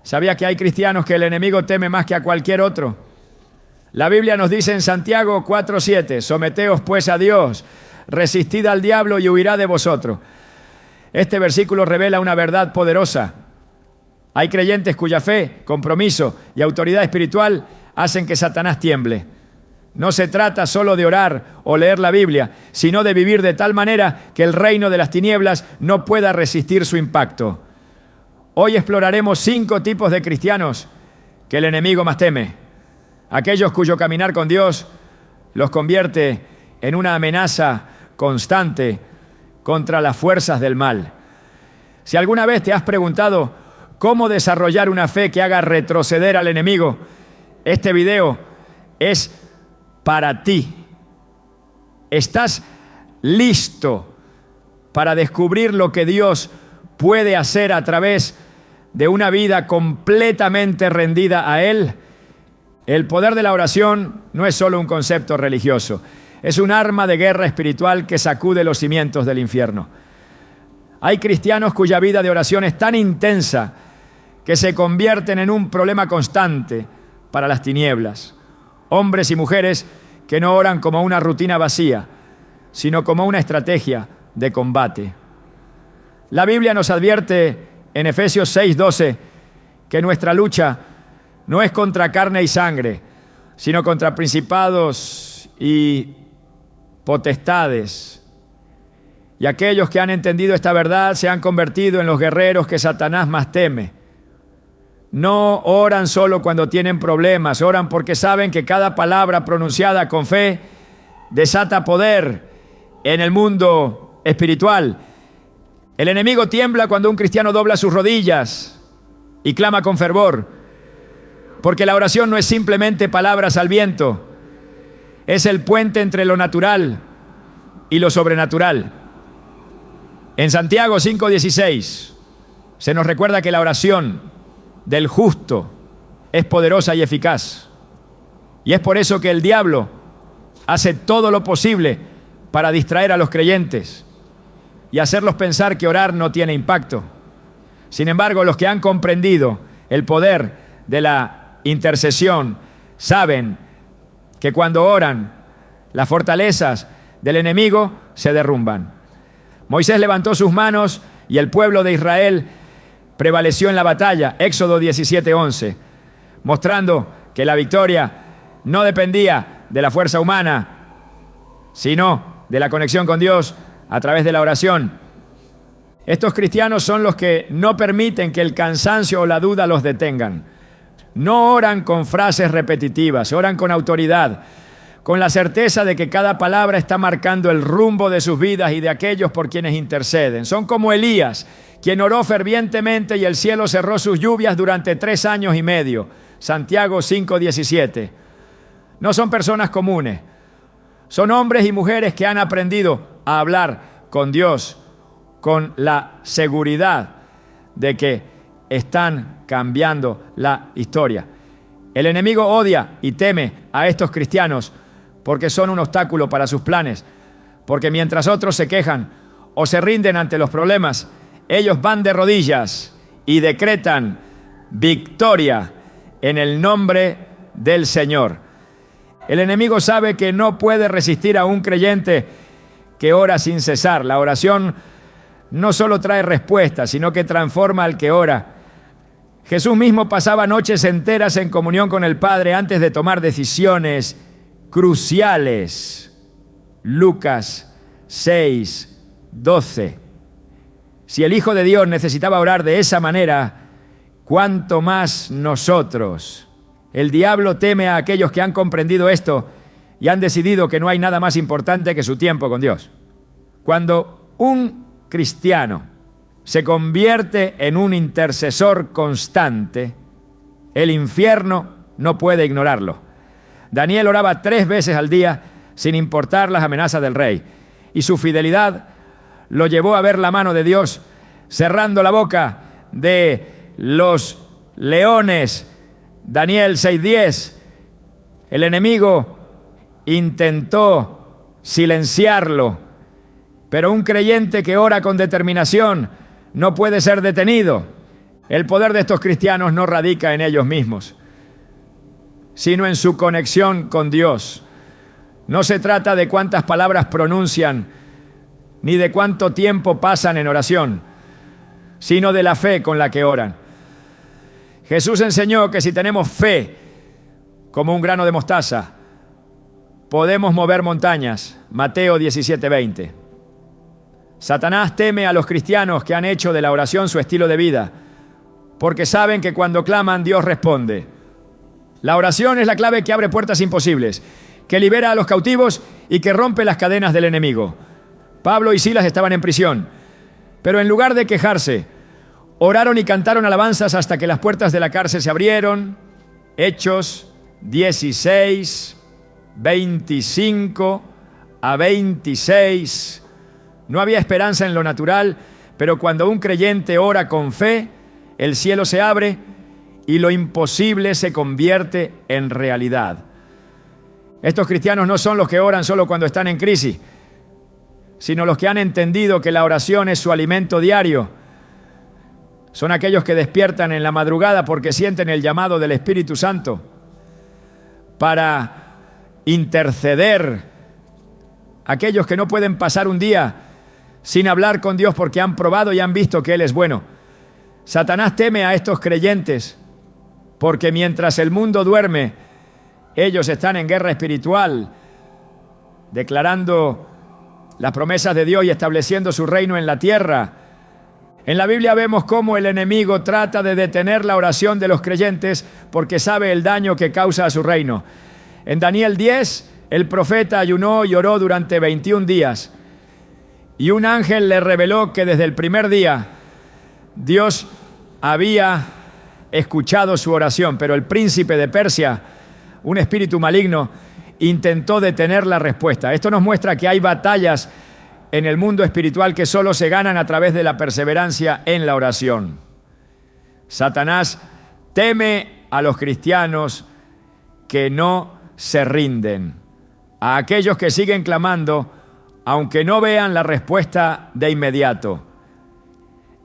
¿Sabía que hay cristianos que el enemigo teme más que a cualquier otro? La Biblia nos dice en Santiago 4:7, someteos pues a Dios, resistid al diablo y huirá de vosotros. Este versículo revela una verdad poderosa. Hay creyentes cuya fe, compromiso y autoridad espiritual hacen que Satanás tiemble. No se trata solo de orar o leer la Biblia, sino de vivir de tal manera que el reino de las tinieblas no pueda resistir su impacto. Hoy exploraremos 5 tipos de cristianos que el enemigo más teme. Aquellos cuyo caminar con Dios los convierte en una amenaza constante contra las fuerzas del mal. Si alguna vez te has preguntado cómo desarrollar una fe que haga retroceder al enemigo, este video es para ti. ¿Estás listo para descubrir lo que Dios puede hacer a través de una vida completamente rendida a Él? El poder de la oración no es solo un concepto religioso, es un arma de guerra espiritual que sacude los cimientos del infierno. Hay cristianos cuya vida de oración es tan intensa que se convierten en un problema constante para las tinieblas. Hombres y mujeres que no oran como una rutina vacía, sino como una estrategia de combate. La Biblia nos advierte en Efesios 6:12 que nuestra lucha no es contra carne y sangre, sino contra principados y potestades. Y aquellos que han entendido esta verdad se han convertido en los guerreros que Satanás más teme. No oran solo cuando tienen problemas, oran porque saben que cada palabra pronunciada con fe desata poder en el mundo espiritual. El enemigo tiembla cuando un cristiano dobla sus rodillas y clama con fervor, porque la oración no es simplemente palabras al viento, es el puente entre lo natural y lo sobrenatural. En Santiago 5:16 se nos recuerda que la oración del justo es poderosa y eficaz. Y es por eso que el diablo hace todo lo posible para distraer a los creyentes y hacerlos pensar que orar no tiene impacto. Sin embargo, los que han comprendido el poder de la intercesión saben que cuando oran, las fortalezas del enemigo se derrumban. Moisés levantó sus manos y el pueblo de Israel prevaleció en la batalla, Éxodo 17:11, mostrando que la victoria no dependía de la fuerza humana, sino de la conexión con Dios a través de la oración. Estos cristianos son los que no permiten que el cansancio o la duda los detengan. No oran con frases repetitivas, oran con autoridad, con la certeza de que cada palabra está marcando el rumbo de sus vidas y de aquellos por quienes interceden. Son como Elías, quien oró fervientemente y el cielo cerró sus lluvias durante 3 años y medio. Santiago 5:17. No son personas comunes, son hombres y mujeres que han aprendido a hablar con Dios con la seguridad de que están cambiando la historia. El enemigo odia y teme a estos cristianos porque son un obstáculo para sus planes, porque mientras otros se quejan o se rinden ante los problemas, ellos van de rodillas y decretan victoria en el nombre del Señor. El enemigo sabe que no puede resistir a un creyente que ora sin cesar. La oración no solo trae respuesta, sino que transforma al que ora. Jesús mismo pasaba noches enteras en comunión con el Padre antes de tomar decisiones cruciales. Lucas 6:12. Si el Hijo de Dios necesitaba orar de esa manera, ¿cuánto más nosotros? El diablo teme a aquellos que han comprendido esto y han decidido que no hay nada más importante que su tiempo con Dios. Cuando un cristiano se convierte en un intercesor constante, el infierno no puede ignorarlo. Daniel oraba 3 veces al día sin importar las amenazas del rey, y su fidelidad lo llevó a ver la mano de Dios cerrando la boca de los leones. Daniel 6:10. El enemigo intentó silenciarlo, pero un creyente que ora con determinación no puede ser detenido. El poder de estos cristianos no radica en ellos mismos, sino en su conexión con Dios. No se trata de cuántas palabras pronuncian, ni de cuánto tiempo pasan en oración, sino de la fe con la que oran. Jesús enseñó que si tenemos fe como un grano de mostaza, podemos mover montañas. Mateo 17:20. Satanás teme a los cristianos que han hecho de la oración su estilo de vida, porque saben que cuando claman, Dios responde. La oración es la clave que abre puertas imposibles, que libera a los cautivos y que rompe las cadenas del enemigo. Pablo y Silas estaban en prisión, pero en lugar de quejarse, oraron y cantaron alabanzas hasta que las puertas de la cárcel se abrieron. Hechos 16, 25 a 26. No había esperanza en lo natural, pero cuando un creyente ora con fe, el cielo se abre y lo imposible se convierte en realidad. Estos cristianos no son los que oran solo cuando están en crisis, sino los que han entendido que la oración es su alimento diario. Son aquellos que despiertan en la madrugada porque sienten el llamado del Espíritu Santo para interceder. Aquellos que no pueden pasar un día sin hablar con Dios porque han probado y han visto que Él es bueno. Satanás teme a estos creyentes porque mientras el mundo duerme, ellos están en guerra espiritual, declarando las promesas de Dios y estableciendo su reino en la tierra. En la Biblia vemos cómo el enemigo trata de detener la oración de los creyentes porque sabe el daño que causa a su reino. En Daniel 10, el profeta ayunó y oró durante 21 días. Y un ángel le reveló que desde el primer día Dios había escuchado su oración, pero el príncipe de Persia, un espíritu maligno, intentó detener la respuesta. Esto nos muestra que hay batallas en el mundo espiritual que solo se ganan a través de la perseverancia en la oración. Satanás teme a los cristianos que no se rinden, a aquellos que siguen clamando aunque no vean la respuesta de inmediato.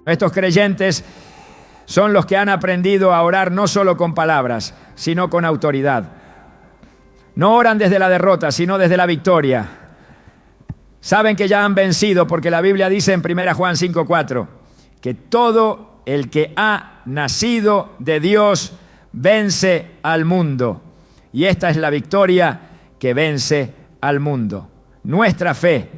Estos creyentes son los que han aprendido a orar no solo con palabras, sino con autoridad. No oran desde la derrota, sino desde la victoria. Saben que ya han vencido porque la Biblia dice en 1 Juan 5:4 que todo el que ha nacido de Dios vence al mundo. Y esta es la victoria que vence al mundo. Nuestra fe.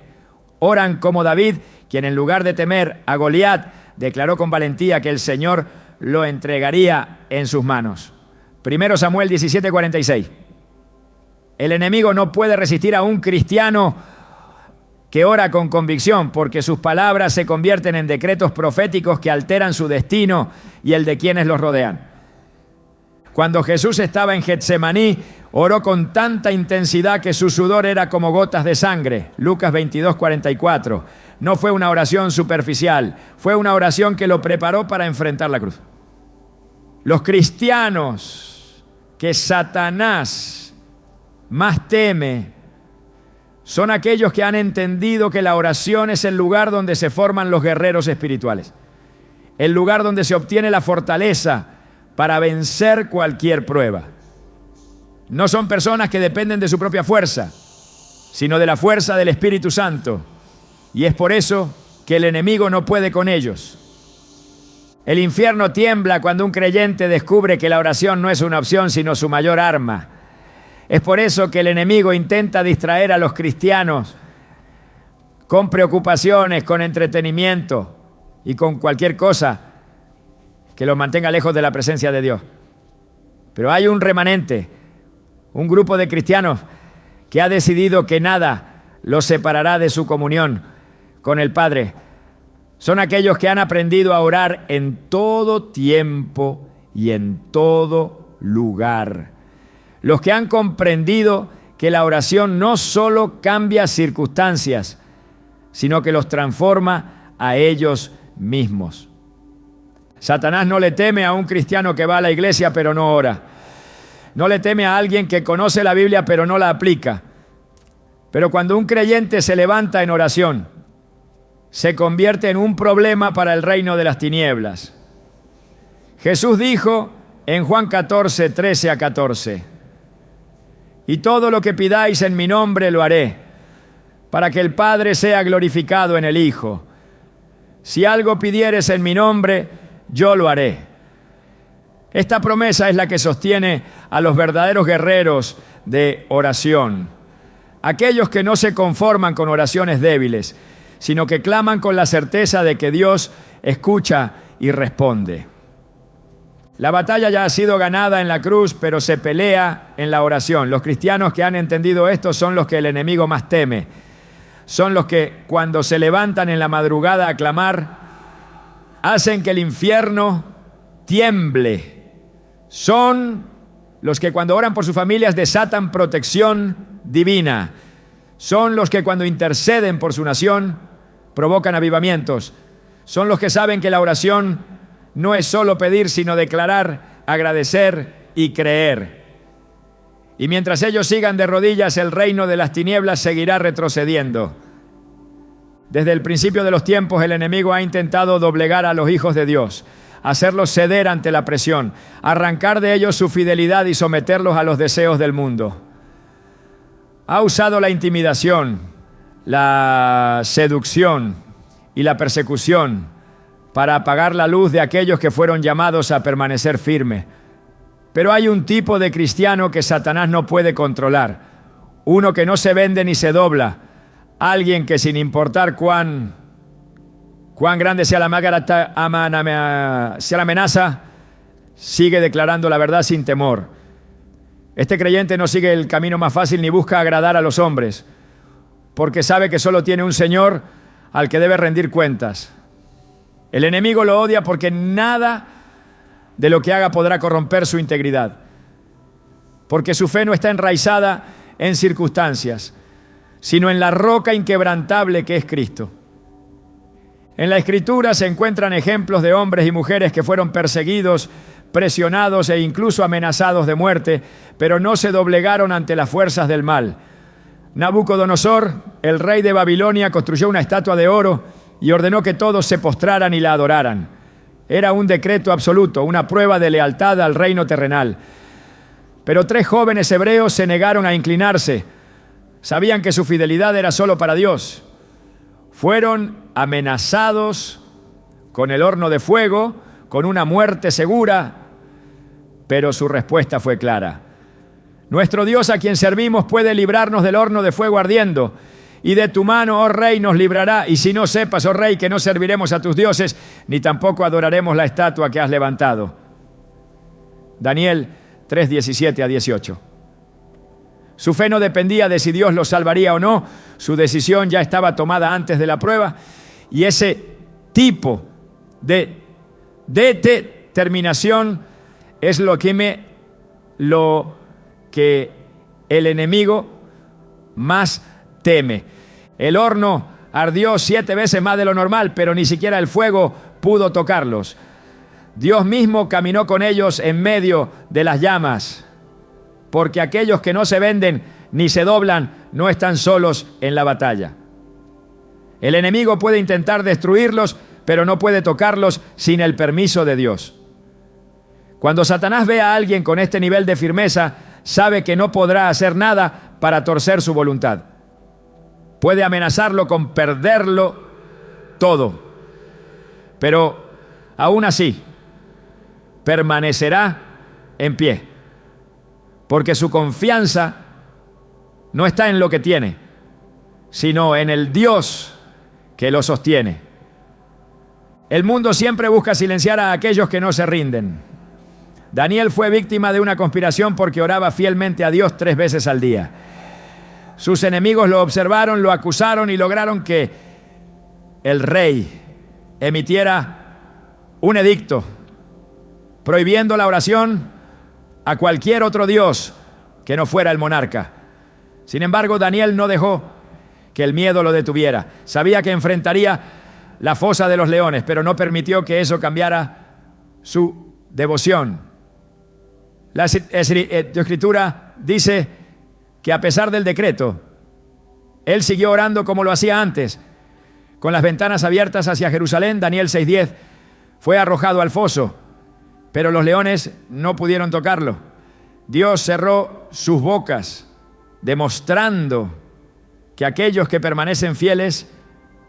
Oran como David, quien en lugar de temer a Goliat, declaró con valentía que el Señor lo entregaría en sus manos. 1 Samuel 17:46. El enemigo no puede resistir a un cristiano que ora con convicción, porque sus palabras se convierten en decretos proféticos que alteran su destino y el de quienes los rodean. Cuando Jesús estaba en Getsemaní, oró con tanta intensidad que su sudor era como gotas de sangre. Lucas 22:44. No fue una oración superficial, fue una oración que lo preparó para enfrentar la cruz. Los cristianos que Satanás más teme son aquellos que han entendido que la oración es el lugar donde se forman los guerreros espirituales, el lugar donde se obtiene la fortaleza para vencer cualquier prueba. No son personas que dependen de su propia fuerza, sino de la fuerza del Espíritu Santo. Y es por eso que el enemigo no puede con ellos. El infierno tiembla cuando un creyente descubre que la oración no es una opción, sino su mayor arma. Es por eso que el enemigo intenta distraer a los cristianos con preocupaciones, con entretenimiento y con cualquier cosa que los mantenga lejos de la presencia de Dios. Pero hay un remanente, un grupo de cristianos que ha decidido que nada los separará de su comunión con el Padre. Son aquellos que han aprendido a orar en todo tiempo y en todo lugar. Los que han comprendido que la oración no solo cambia circunstancias, sino que los transforma a ellos mismos. Satanás no le teme a un cristiano que va a la iglesia pero no ora. No le teme a alguien que conoce la Biblia pero no la aplica. Pero cuando un creyente se levanta en oración, se convierte en un problema para el reino de las tinieblas. Jesús dijo en Juan 14, 13 a 14, y todo lo que pidáis en mi nombre lo haré, para que el Padre sea glorificado en el Hijo. Si algo pidieres en mi nombre, yo lo haré. Esta promesa es la que sostiene a los verdaderos guerreros de oración, aquellos que no se conforman con oraciones débiles, sino que claman con la certeza de que Dios escucha y responde. La batalla ya ha sido ganada en la cruz, pero se pelea en la oración. Los cristianos que han entendido esto son los que el enemigo más teme. Son los que cuando se levantan en la madrugada a clamar, hacen que el infierno tiemble. Son los que cuando oran por sus familias desatan protección divina. Son los que cuando interceden por su nación provocan avivamientos. Son los que saben que la oración no es solo pedir, sino declarar, agradecer y creer. Y mientras ellos sigan de rodillas, el reino de las tinieblas seguirá retrocediendo. Desde el principio de los tiempos, el enemigo ha intentado doblegar a los hijos de Dios, hacerlos ceder ante la presión, arrancar de ellos su fidelidad y someterlos a los deseos del mundo. Ha usado la intimidación, la seducción y la persecución para apagar la luz de aquellos que fueron llamados a permanecer firmes. Pero hay un tipo de cristiano que Satanás no puede controlar, uno que no se vende ni se dobla, alguien que sin importar cuán grande sea la amenaza, sigue declarando la verdad sin temor. Este creyente no sigue el camino más fácil ni busca agradar a los hombres, porque sabe que solo tiene un Señor al que debe rendir cuentas. El enemigo lo odia porque nada de lo que haga podrá corromper su integridad, porque su fe no está enraizada en circunstancias, sino en la roca inquebrantable que es Cristo. En la Escritura se encuentran ejemplos de hombres y mujeres que fueron perseguidos, presionados e incluso amenazados de muerte, pero no se doblegaron ante las fuerzas del mal. Nabucodonosor, el rey de Babilonia, construyó una estatua de oro y ordenó que todos se postraran y la adoraran. Era un decreto absoluto, una prueba de lealtad al reino terrenal. Pero 3 jóvenes hebreos se negaron a inclinarse. Sabían que su fidelidad era solo para Dios. Fueron amenazados con el horno de fuego, con una muerte segura, pero su respuesta fue clara. Nuestro Dios, a quien servimos, puede librarnos del horno de fuego ardiendo, y de tu mano, oh rey, nos librará. Y si no sepas, oh rey, que no serviremos a tus dioses, ni tampoco adoraremos la estatua que has levantado. Daniel 3, 17 a 18. Su fe no dependía de si Dios los salvaría o no, su decisión ya estaba tomada antes de la prueba, y ese tipo de determinación es lo que el enemigo más teme. El horno ardió 7 veces más de lo normal, pero ni siquiera el fuego pudo tocarlos. Dios mismo caminó con ellos en medio de las llamas, porque aquellos que no se venden ni se doblan no están solos en la batalla. El enemigo puede intentar destruirlos, pero no puede tocarlos sin el permiso de Dios. Cuando Satanás ve a alguien con este nivel de firmeza, sabe que no podrá hacer nada para torcer su voluntad. Puede amenazarlo con perderlo todo, pero aún así permanecerá en pie, porque su confianza no está en lo que tiene, sino en el Dios que lo sostiene. El mundo siempre busca silenciar a aquellos que no se rinden. Daniel fue víctima de una conspiración porque oraba fielmente a Dios 3 veces al día. Sus enemigos lo observaron, lo acusaron y lograron que el rey emitiera un edicto prohibiendo la oración a cualquier otro dios que no fuera el monarca. Sin embargo, Daniel no dejó que el miedo lo detuviera. Sabía que enfrentaría la fosa de los leones, pero no permitió que eso cambiara su devoción. La Escritura dice que a pesar del decreto, él siguió orando como lo hacía antes, con las ventanas abiertas hacia Jerusalén. Daniel 6:10, fue arrojado al foso pero los leones no pudieron tocarlo. Dios cerró sus bocas, demostrando que aquellos que permanecen fieles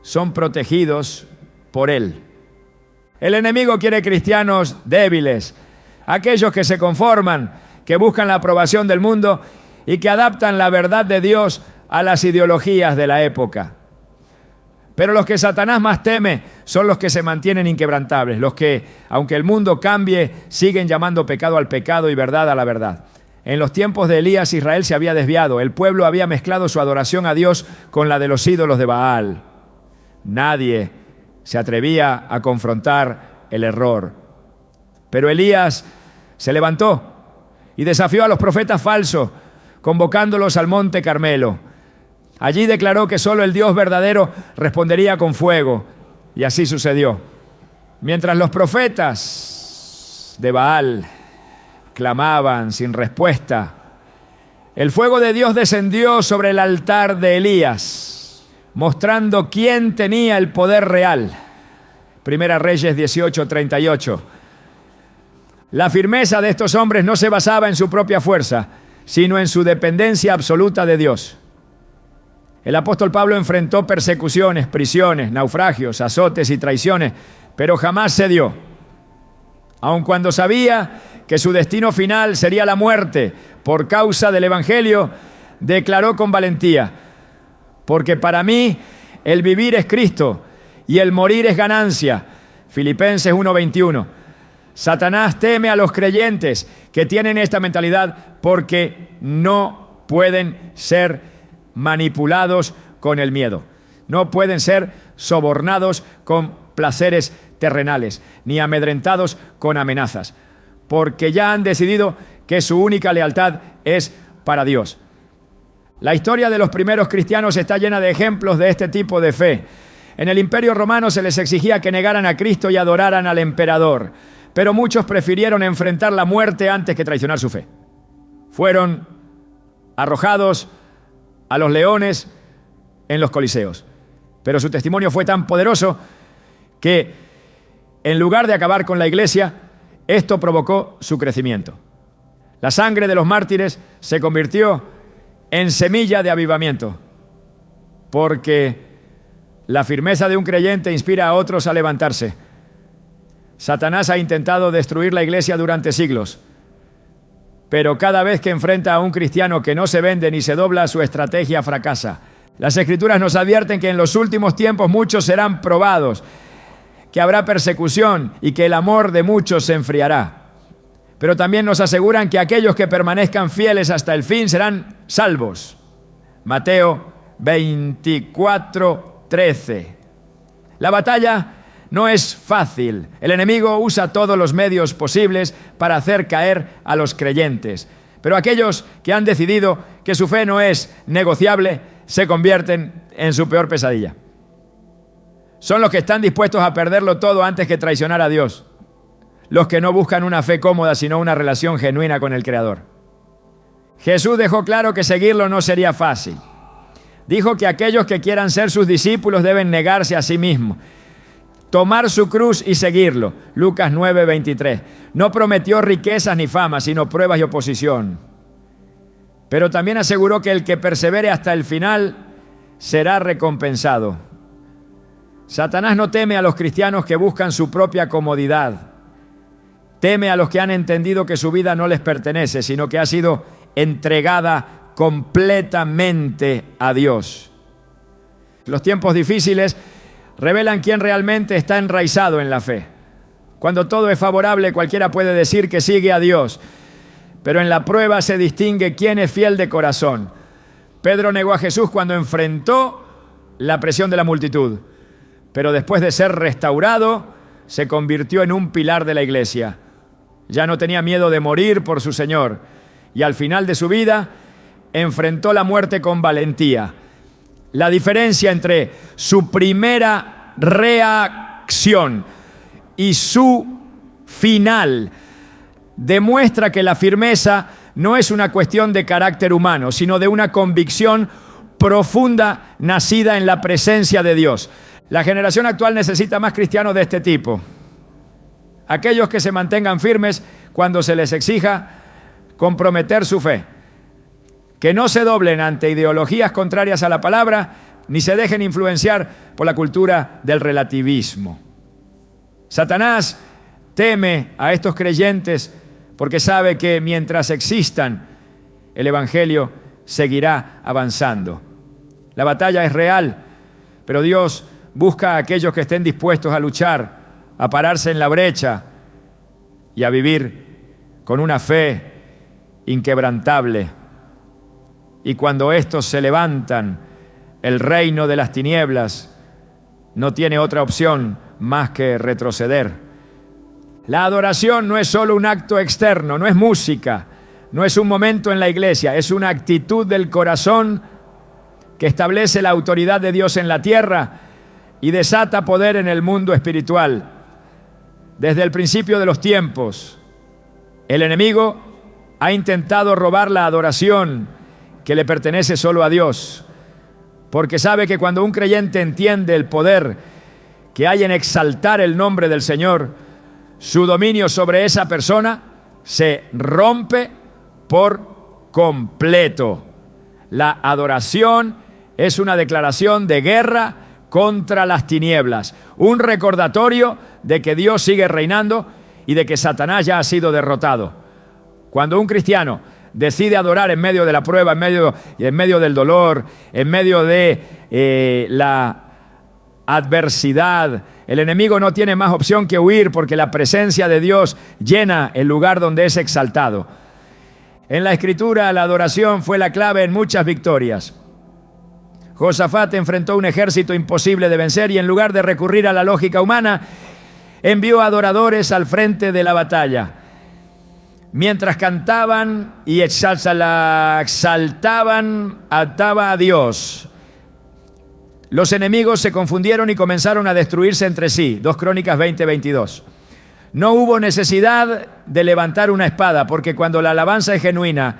son protegidos por Él. El enemigo quiere cristianos débiles, aquellos que se conforman, que buscan la aprobación del mundo y que adaptan la verdad de Dios a las ideologías de la época. Pero los que Satanás más teme son los que se mantienen inquebrantables, los que, aunque el mundo cambie, siguen llamando pecado al pecado y verdad a la verdad. En los tiempos de Elías, Israel se había desviado. El pueblo había mezclado su adoración a Dios con la de los ídolos de Baal. Nadie se atrevía a confrontar el error. Pero Elías se levantó y desafió a los profetas falsos, convocándolos al monte Carmelo. Allí declaró que solo el Dios verdadero respondería con fuego, y así sucedió. Mientras los profetas de Baal clamaban sin respuesta, el fuego de Dios descendió sobre el altar de Elías, mostrando quién tenía el poder real. Primera Reyes 18:38. La firmeza de estos hombres no se basaba en su propia fuerza, sino en su dependencia absoluta de Dios. El apóstol Pablo enfrentó persecuciones, prisiones, naufragios, azotes y traiciones, pero jamás cedió. Aun cuando sabía que su destino final sería la muerte por causa del Evangelio, declaró con valentía: porque para mí el vivir es Cristo y el morir es ganancia. Filipenses 1:21. Satanás teme a los creyentes que tienen esta mentalidad porque no pueden ser manipulados con el miedo. No pueden ser sobornados con placeres terrenales, ni amedrentados con amenazas, porque ya han decidido que su única lealtad es para Dios. La historia de los primeros cristianos está llena de ejemplos de este tipo de fe. En el Imperio Romano se les exigía que negaran a Cristo y adoraran al emperador, pero muchos prefirieron enfrentar la muerte antes que traicionar su fe. Fueron arrojados a los leones en los coliseos, pero su testimonio fue tan poderoso que, en lugar de acabar con la iglesia, esto provocó su crecimiento. La sangre de los mártires se convirtió en semilla de avivamiento, porque la firmeza de un creyente inspira a otros a levantarse. Satanás ha intentado destruir la iglesia durante siglos, pero cada vez que enfrenta a un cristiano que no se vende ni se dobla, su estrategia fracasa. Las Escrituras nos advierten que en los últimos tiempos muchos serán probados, que habrá persecución y que el amor de muchos se enfriará. Pero también nos aseguran que aquellos que permanezcan fieles hasta el fin serán salvos. Mateo 24:13. La batalla no es fácil. El enemigo usa todos los medios posibles para hacer caer a los creyentes. Pero aquellos que han decidido que su fe no es negociable se convierten en su peor pesadilla. Son los que están dispuestos a perderlo todo antes que traicionar a Dios. Los que no buscan una fe cómoda, sino una relación genuina con el Creador. Jesús dejó claro que seguirlo no sería fácil. Dijo que aquellos que quieran ser sus discípulos deben negarse a sí mismos, tomar su cruz y seguirlo. Lucas 9:23. No prometió riquezas ni fama, sino pruebas y oposición. Pero también aseguró que el que persevere hasta el final será recompensado. Satanás no teme a los cristianos que buscan su propia comodidad. Teme a los que han entendido que su vida no les pertenece, sino que ha sido entregada completamente a Dios. Los tiempos difíciles revelan quién realmente está enraizado en la fe. Cuando todo es favorable, cualquiera puede decir que sigue a Dios, pero en la prueba se distingue quién es fiel de corazón. Pedro negó a Jesús cuando enfrentó la presión de la multitud, pero después de ser restaurado, se convirtió en un pilar de la iglesia. Ya no tenía miedo de morir por su Señor, y al final de su vida enfrentó la muerte con valentía. La diferencia entre su primera reacción y su final demuestra que la firmeza no es una cuestión de carácter humano, sino de una convicción profunda nacida en la presencia de Dios. La generación actual necesita más cristianos de este tipo. Aquellos que se mantengan firmes cuando se les exija comprometer su fe. Que no se doblen ante ideologías contrarias a la palabra, ni se dejen influenciar por la cultura del relativismo. Satanás teme a estos creyentes porque sabe que mientras existan, el Evangelio seguirá avanzando. La batalla es real, pero Dios busca a aquellos que estén dispuestos a luchar, a pararse en la brecha y a vivir con una fe inquebrantable. Y cuando estos se levantan, el reino de las tinieblas no tiene otra opción más que retroceder. La adoración no es solo un acto externo, no es música, no es un momento en la iglesia, es una actitud del corazón que establece la autoridad de Dios en la tierra y desata poder en el mundo espiritual. Desde el principio de los tiempos, el enemigo ha intentado robar la adoración que le pertenece solo a Dios, porque sabe que cuando un creyente entiende el poder que hay en exaltar el nombre del Señor, su dominio sobre esa persona se rompe por completo. La adoración es una declaración de guerra contra las tinieblas, un recordatorio de que Dios sigue reinando y de que Satanás ya ha sido derrotado. Cuando un cristiano decide adorar en medio de la prueba, en medio del dolor, en medio de la adversidad, el enemigo no tiene más opción que huir, porque la presencia de Dios llena el lugar donde es exaltado. En la Escritura, la adoración fue la clave en muchas victorias. Josafat enfrentó un ejército imposible de vencer y en lugar de recurrir a la lógica humana, envió adoradores al frente de la batalla. Mientras cantaban y exaltaban, ataba a Dios. Los enemigos se confundieron y comenzaron a destruirse entre sí. 2 Crónicas 20:22. No hubo necesidad de levantar una espada, porque cuando la alabanza es genuina,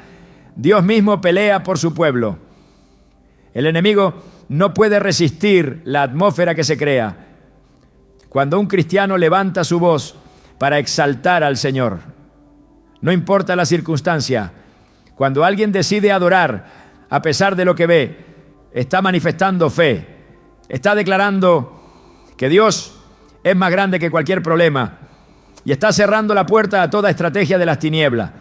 Dios mismo pelea por su pueblo. El enemigo no puede resistir la atmósfera que se crea cuando un cristiano levanta su voz para exaltar al Señor. No importa la circunstancia, cuando alguien decide adorar a pesar de lo que ve, está manifestando fe, está declarando que Dios es más grande que cualquier problema y está cerrando la puerta a toda estrategia de las tinieblas.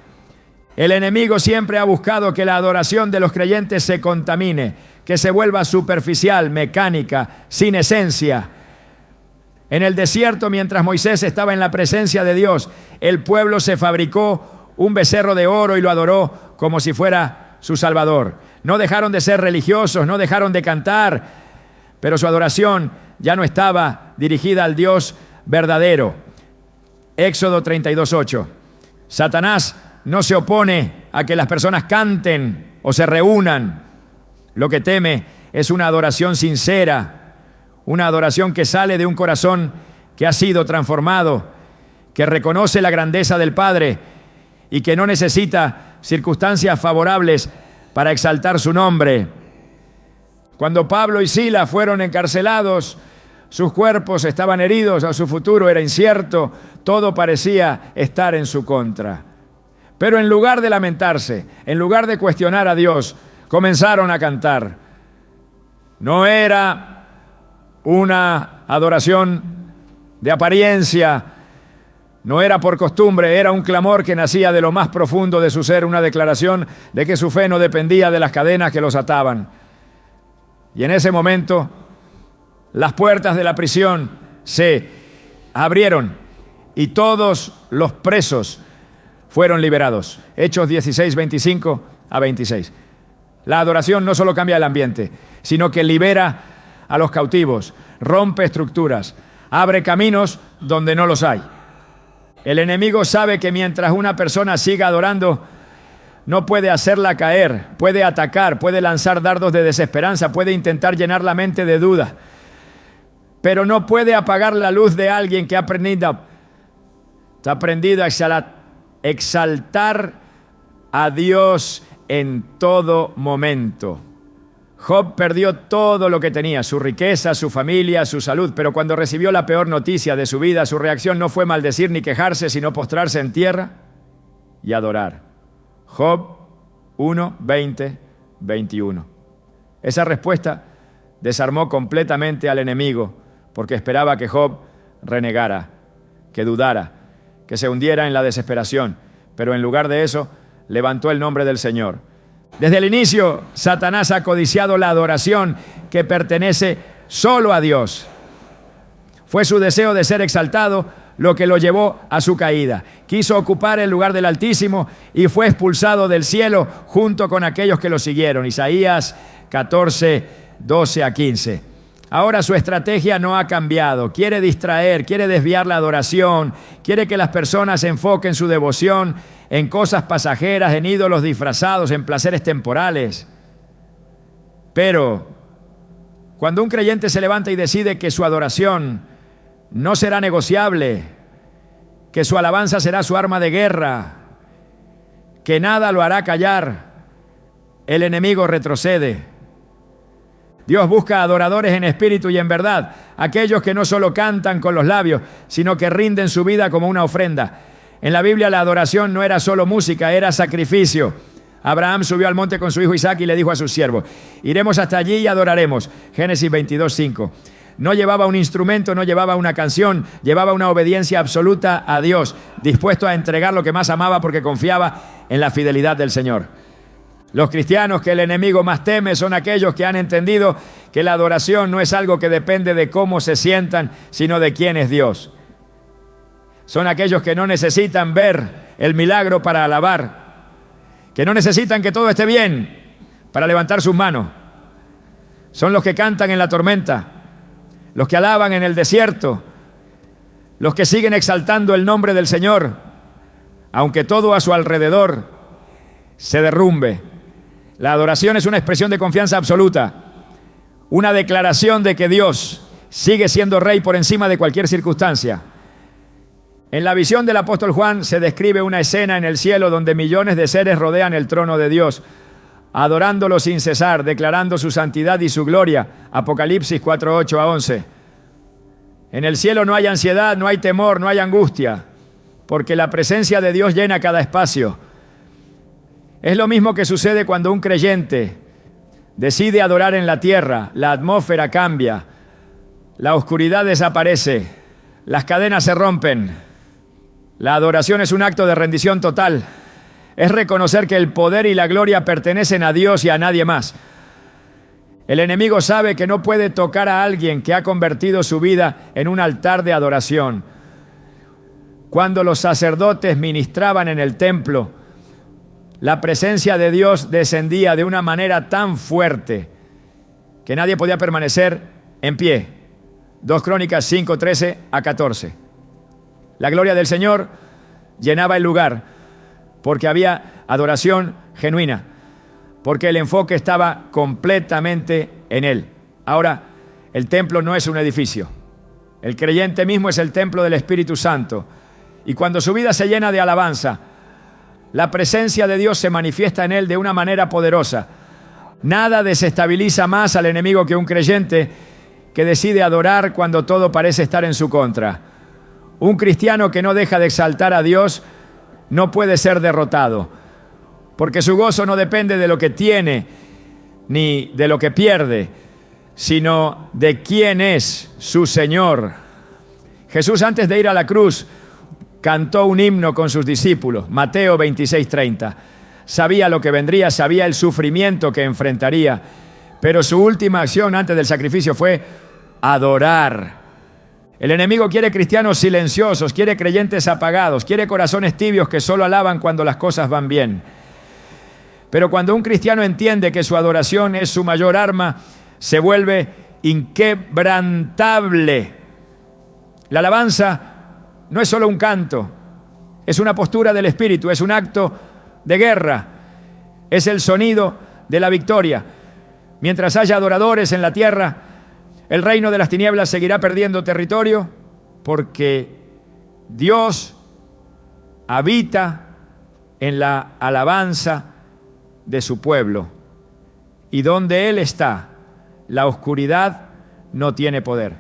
El enemigo siempre ha buscado que la adoración de los creyentes se contamine, que se vuelva superficial, mecánica, sin esencia. En el desierto, mientras Moisés estaba en la presencia de Dios, el pueblo se fabricó un becerro de oro y lo adoró como si fuera su Salvador. No dejaron de ser religiosos, no dejaron de cantar, pero su adoración ya no estaba dirigida al Dios verdadero. Éxodo 32:8. Satanás no se opone a que las personas canten o se reúnan. Lo que teme es una adoración sincera, una adoración que sale de un corazón que ha sido transformado, que reconoce la grandeza del Padre y que no necesita circunstancias favorables para exaltar su nombre. Cuando Pablo y Silas fueron encarcelados, sus cuerpos estaban heridos, su futuro era incierto, todo parecía estar en su contra. Pero en lugar de lamentarse, en lugar de cuestionar a Dios, comenzaron a cantar. No era una adoración de apariencia, no era por costumbre, era un clamor que nacía de lo más profundo de su ser, una declaración de que su fe no dependía de las cadenas que los ataban. Y en ese momento, las puertas de la prisión se abrieron y todos los presos fueron liberados. Hechos 16:25-26. La adoración no solo cambia el ambiente, sino que libera a los cautivos, rompe estructuras, abre caminos donde no los hay. El enemigo sabe que mientras una persona siga adorando, no puede hacerla caer, puede atacar, puede lanzar dardos de desesperanza, puede intentar llenar la mente de dudas, pero no puede apagar la luz de alguien que ha aprendido a exaltar a Dios en todo momento. Job perdió todo lo que tenía, su riqueza, su familia, su salud, pero cuando recibió la peor noticia de su vida, su reacción no fue maldecir ni quejarse, sino postrarse en tierra y adorar. Job 1, 20, 21. Esa respuesta desarmó completamente al enemigo, porque esperaba que Job renegara, que dudara, que se hundiera en la desesperación, pero en lugar de eso, levantó el nombre del Señor. Desde el inicio, Satanás ha codiciado la adoración que pertenece solo a Dios. Fue su deseo de ser exaltado lo que lo llevó a su caída. Quiso ocupar el lugar del Altísimo y fue expulsado del cielo junto con aquellos que lo siguieron. Isaías 14, 12 a 15. Ahora su estrategia no ha cambiado. Quiere distraer, quiere desviar la adoración, quiere que las personas enfoquen su devoción en cosas pasajeras, en ídolos disfrazados, en placeres temporales. Pero cuando un creyente se levanta y decide que su adoración no será negociable, que su alabanza será su arma de guerra, que nada lo hará callar, el enemigo retrocede. Dios busca adoradores en espíritu y en verdad, aquellos que no solo cantan con los labios, sino que rinden su vida como una ofrenda. En la Biblia la adoración no era solo música, era sacrificio. Abraham subió al monte con su hijo Isaac y le dijo a sus siervos: iremos hasta allí y adoraremos. Génesis 22, 5. No llevaba un instrumento, no llevaba una canción, llevaba una obediencia absoluta a Dios, dispuesto a entregar lo que más amaba porque confiaba en la fidelidad del Señor. Los cristianos que el enemigo más teme son aquellos que han entendido que la adoración no es algo que depende de cómo se sientan, sino de quién es Dios. Son aquellos que no necesitan ver el milagro para alabar, que no necesitan que todo esté bien para levantar sus manos. Son los que cantan en la tormenta, los que alaban en el desierto, los que siguen exaltando el nombre del Señor, aunque todo a su alrededor se derrumbe. La adoración es una expresión de confianza absoluta, una declaración de que Dios sigue siendo rey por encima de cualquier circunstancia. En la visión del apóstol Juan se describe una escena en el cielo donde millones de seres rodean el trono de Dios, adorándolo sin cesar, declarando su santidad y su gloria. Apocalipsis 4, 8 a 11. En el cielo no hay ansiedad, no hay temor, no hay angustia, porque la presencia de Dios llena cada espacio. Es lo mismo que sucede cuando un creyente decide adorar en la tierra. La atmósfera cambia, la oscuridad desaparece, las cadenas se rompen. La adoración es un acto de rendición total. Es reconocer que el poder y la gloria pertenecen a Dios y a nadie más. El enemigo sabe que no puede tocar a alguien que ha convertido su vida en un altar de adoración. Cuando los sacerdotes ministraban en el templo, la presencia de Dios descendía de una manera tan fuerte que nadie podía permanecer en pie. 2 Crónicas 5, 13 a 14. La gloria del Señor llenaba el lugar porque había adoración genuina, porque el enfoque estaba completamente en Él. Ahora, el templo no es un edificio. El creyente mismo es el templo del Espíritu Santo. Y cuando su vida se llena de alabanza, la presencia de Dios se manifiesta en él de una manera poderosa. Nada desestabiliza más al enemigo que un creyente que decide adorar cuando todo parece estar en su contra. Un cristiano que no deja de exaltar a Dios no puede ser derrotado, porque su gozo no depende de lo que tiene ni de lo que pierde, sino de quién es su Señor. Jesús, antes de ir a la cruz, cantó un himno con sus discípulos, Mateo 26:30. Sabía lo que vendría, sabía el sufrimiento que enfrentaría, pero su última acción antes del sacrificio fue adorar. El enemigo quiere cristianos silenciosos, quiere creyentes apagados, quiere corazones tibios que solo alaban cuando las cosas van bien. Pero cuando un cristiano entiende que su adoración es su mayor arma, se vuelve inquebrantable. La alabanza no es solo un canto, es una postura del espíritu, es un acto de guerra, es el sonido de la victoria. Mientras haya adoradores en la tierra, el reino de las tinieblas seguirá perdiendo territorio, porque Dios habita en la alabanza de su pueblo. y donde Él está, la oscuridad no tiene poder.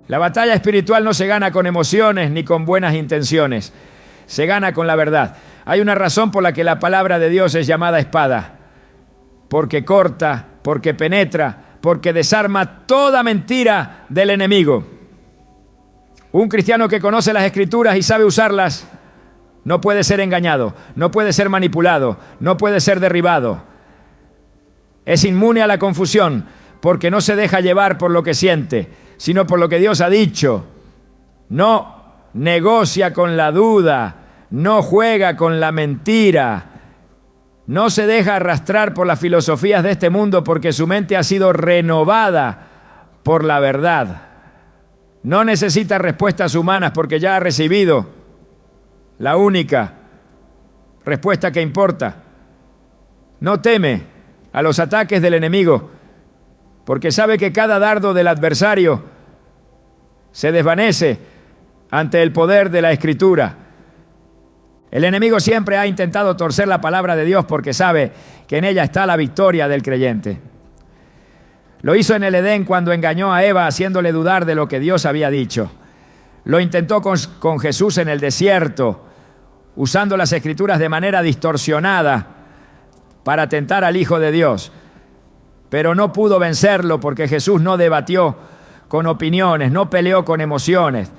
La batalla espiritual no se gana con emociones ni con buenas intenciones, se gana con la verdad. Hay una razón por la que la palabra de Dios es llamada espada, porque corta, porque penetra, porque desarma toda mentira del enemigo. Un cristiano que conoce las Escrituras y sabe usarlas no puede ser engañado, no puede ser manipulado, no puede ser derribado. Es inmune a la confusión porque no se deja llevar por lo que siente, sino por lo que Dios ha dicho. No negocia con la duda, no juega con la mentira, no se deja arrastrar por las filosofías de este mundo porque su mente ha sido renovada por la verdad. No necesita respuestas humanas porque ya ha recibido la única respuesta que importa. No teme a los ataques del enemigo porque sabe que cada dardo del adversario se desvanece ante el poder de la Escritura. El enemigo siempre ha intentado torcer la palabra de Dios porque sabe que en ella está la victoria del creyente. Lo hizo en el Edén cuando engañó a Eva haciéndole dudar de lo que Dios había dicho. Lo intentó con Jesús en el desierto, usando las Escrituras de manera distorsionada para tentar al Hijo de Dios. Pero no pudo vencerlo porque Jesús no debatió con opiniones, no peleó con emociones,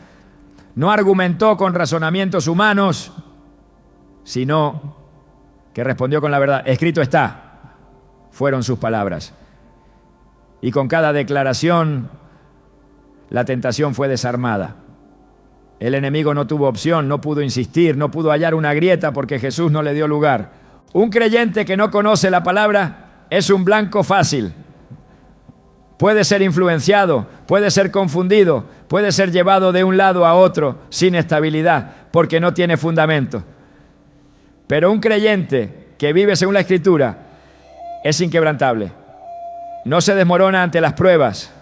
no argumentó con razonamientos humanos, sino que respondió con la verdad. Escrito está, fueron sus palabras. Y con cada declaración, la tentación fue desarmada. El enemigo no tuvo opción, no pudo insistir, no pudo hallar una grieta porque Jesús no le dio lugar. Un creyente que no conoce la palabra es un blanco fácil. Puede ser influenciado, puede ser confundido, puede ser llevado de un lado a otro sin estabilidad porque no tiene fundamento. Pero un creyente que vive según la Escritura es inquebrantable. No se desmorona ante las pruebas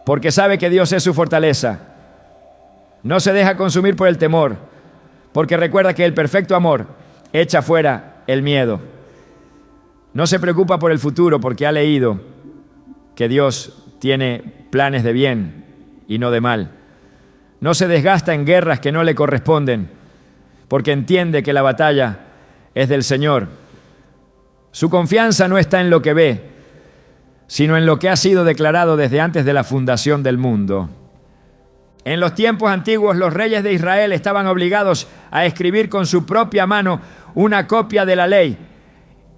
porque sabe que Dios es su fortaleza. No se deja consumir por el temor porque recuerda que el perfecto amor echa fuera el miedo. No se preocupa por el futuro porque ha leído que Dios tiene planes de bien y no de mal. No se desgasta en guerras que no le corresponden porque entiende que la batalla es del Señor. Su confianza no está en lo que ve, sino en lo que ha sido declarado desde antes de la fundación del mundo. En los tiempos antiguos, los reyes de Israel estaban obligados a escribir con su propia mano una copia de la ley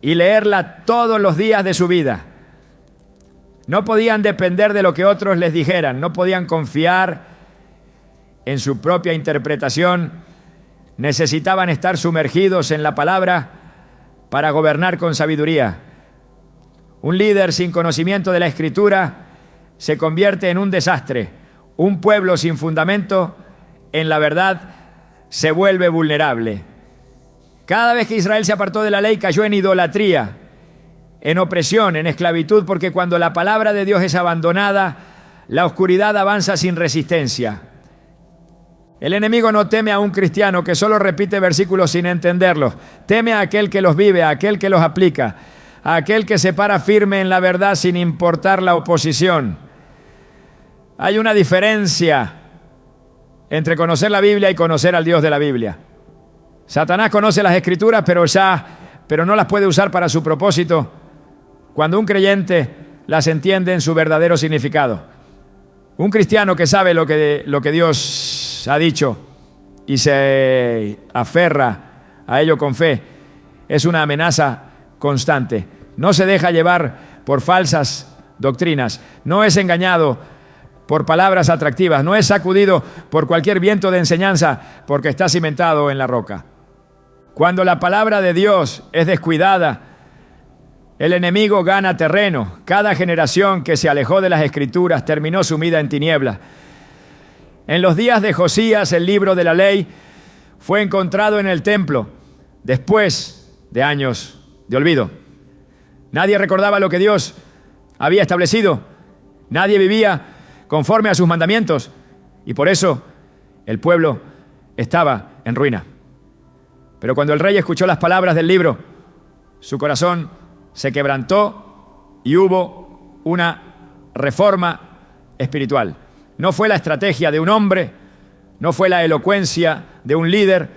y leerla todos los días de su vida. No podían depender de lo que otros les dijeran, no podían confiar en su propia interpretación. Necesitaban estar sumergidos en la palabra para gobernar con sabiduría. Un líder sin conocimiento de la Escritura se convierte en un desastre. Un pueblo sin fundamento en la verdad se vuelve vulnerable. Cada vez que Israel se apartó de la ley cayó en idolatría, en opresión, en esclavitud, porque cuando la palabra de Dios es abandonada, la oscuridad avanza sin resistencia. El enemigo no teme a un cristiano que solo repite versículos sin entenderlos. Teme a aquel que los vive, a aquel que los aplica, a aquel que se para firme en la verdad sin importar la oposición. Hay una diferencia entre conocer la Biblia y conocer al Dios de la Biblia. Satanás conoce las Escrituras, pero no las puede usar para su propósito cuando un creyente las entiende en su verdadero significado. Un cristiano que sabe lo que Dios ha dicho y se aferra a ello con fe es una amenaza constante. No se deja llevar por falsas doctrinas, no es engañado por palabras atractivas, no es sacudido por cualquier viento de enseñanza porque está cimentado en la roca. Cuando la palabra de Dios es descuidada, el enemigo gana terreno. Cada generación que se alejó de las Escrituras terminó sumida en tinieblas. En los días de Josías, el libro de la ley fue encontrado en el templo después de años de olvido. Nadie recordaba lo que Dios había establecido. Nadie vivía conforme a sus mandamientos y por eso el pueblo estaba en ruina. Pero cuando el rey escuchó las palabras del libro, su corazón se quebrantó y hubo una reforma espiritual. No fue la estrategia de un hombre, no fue la elocuencia de un líder,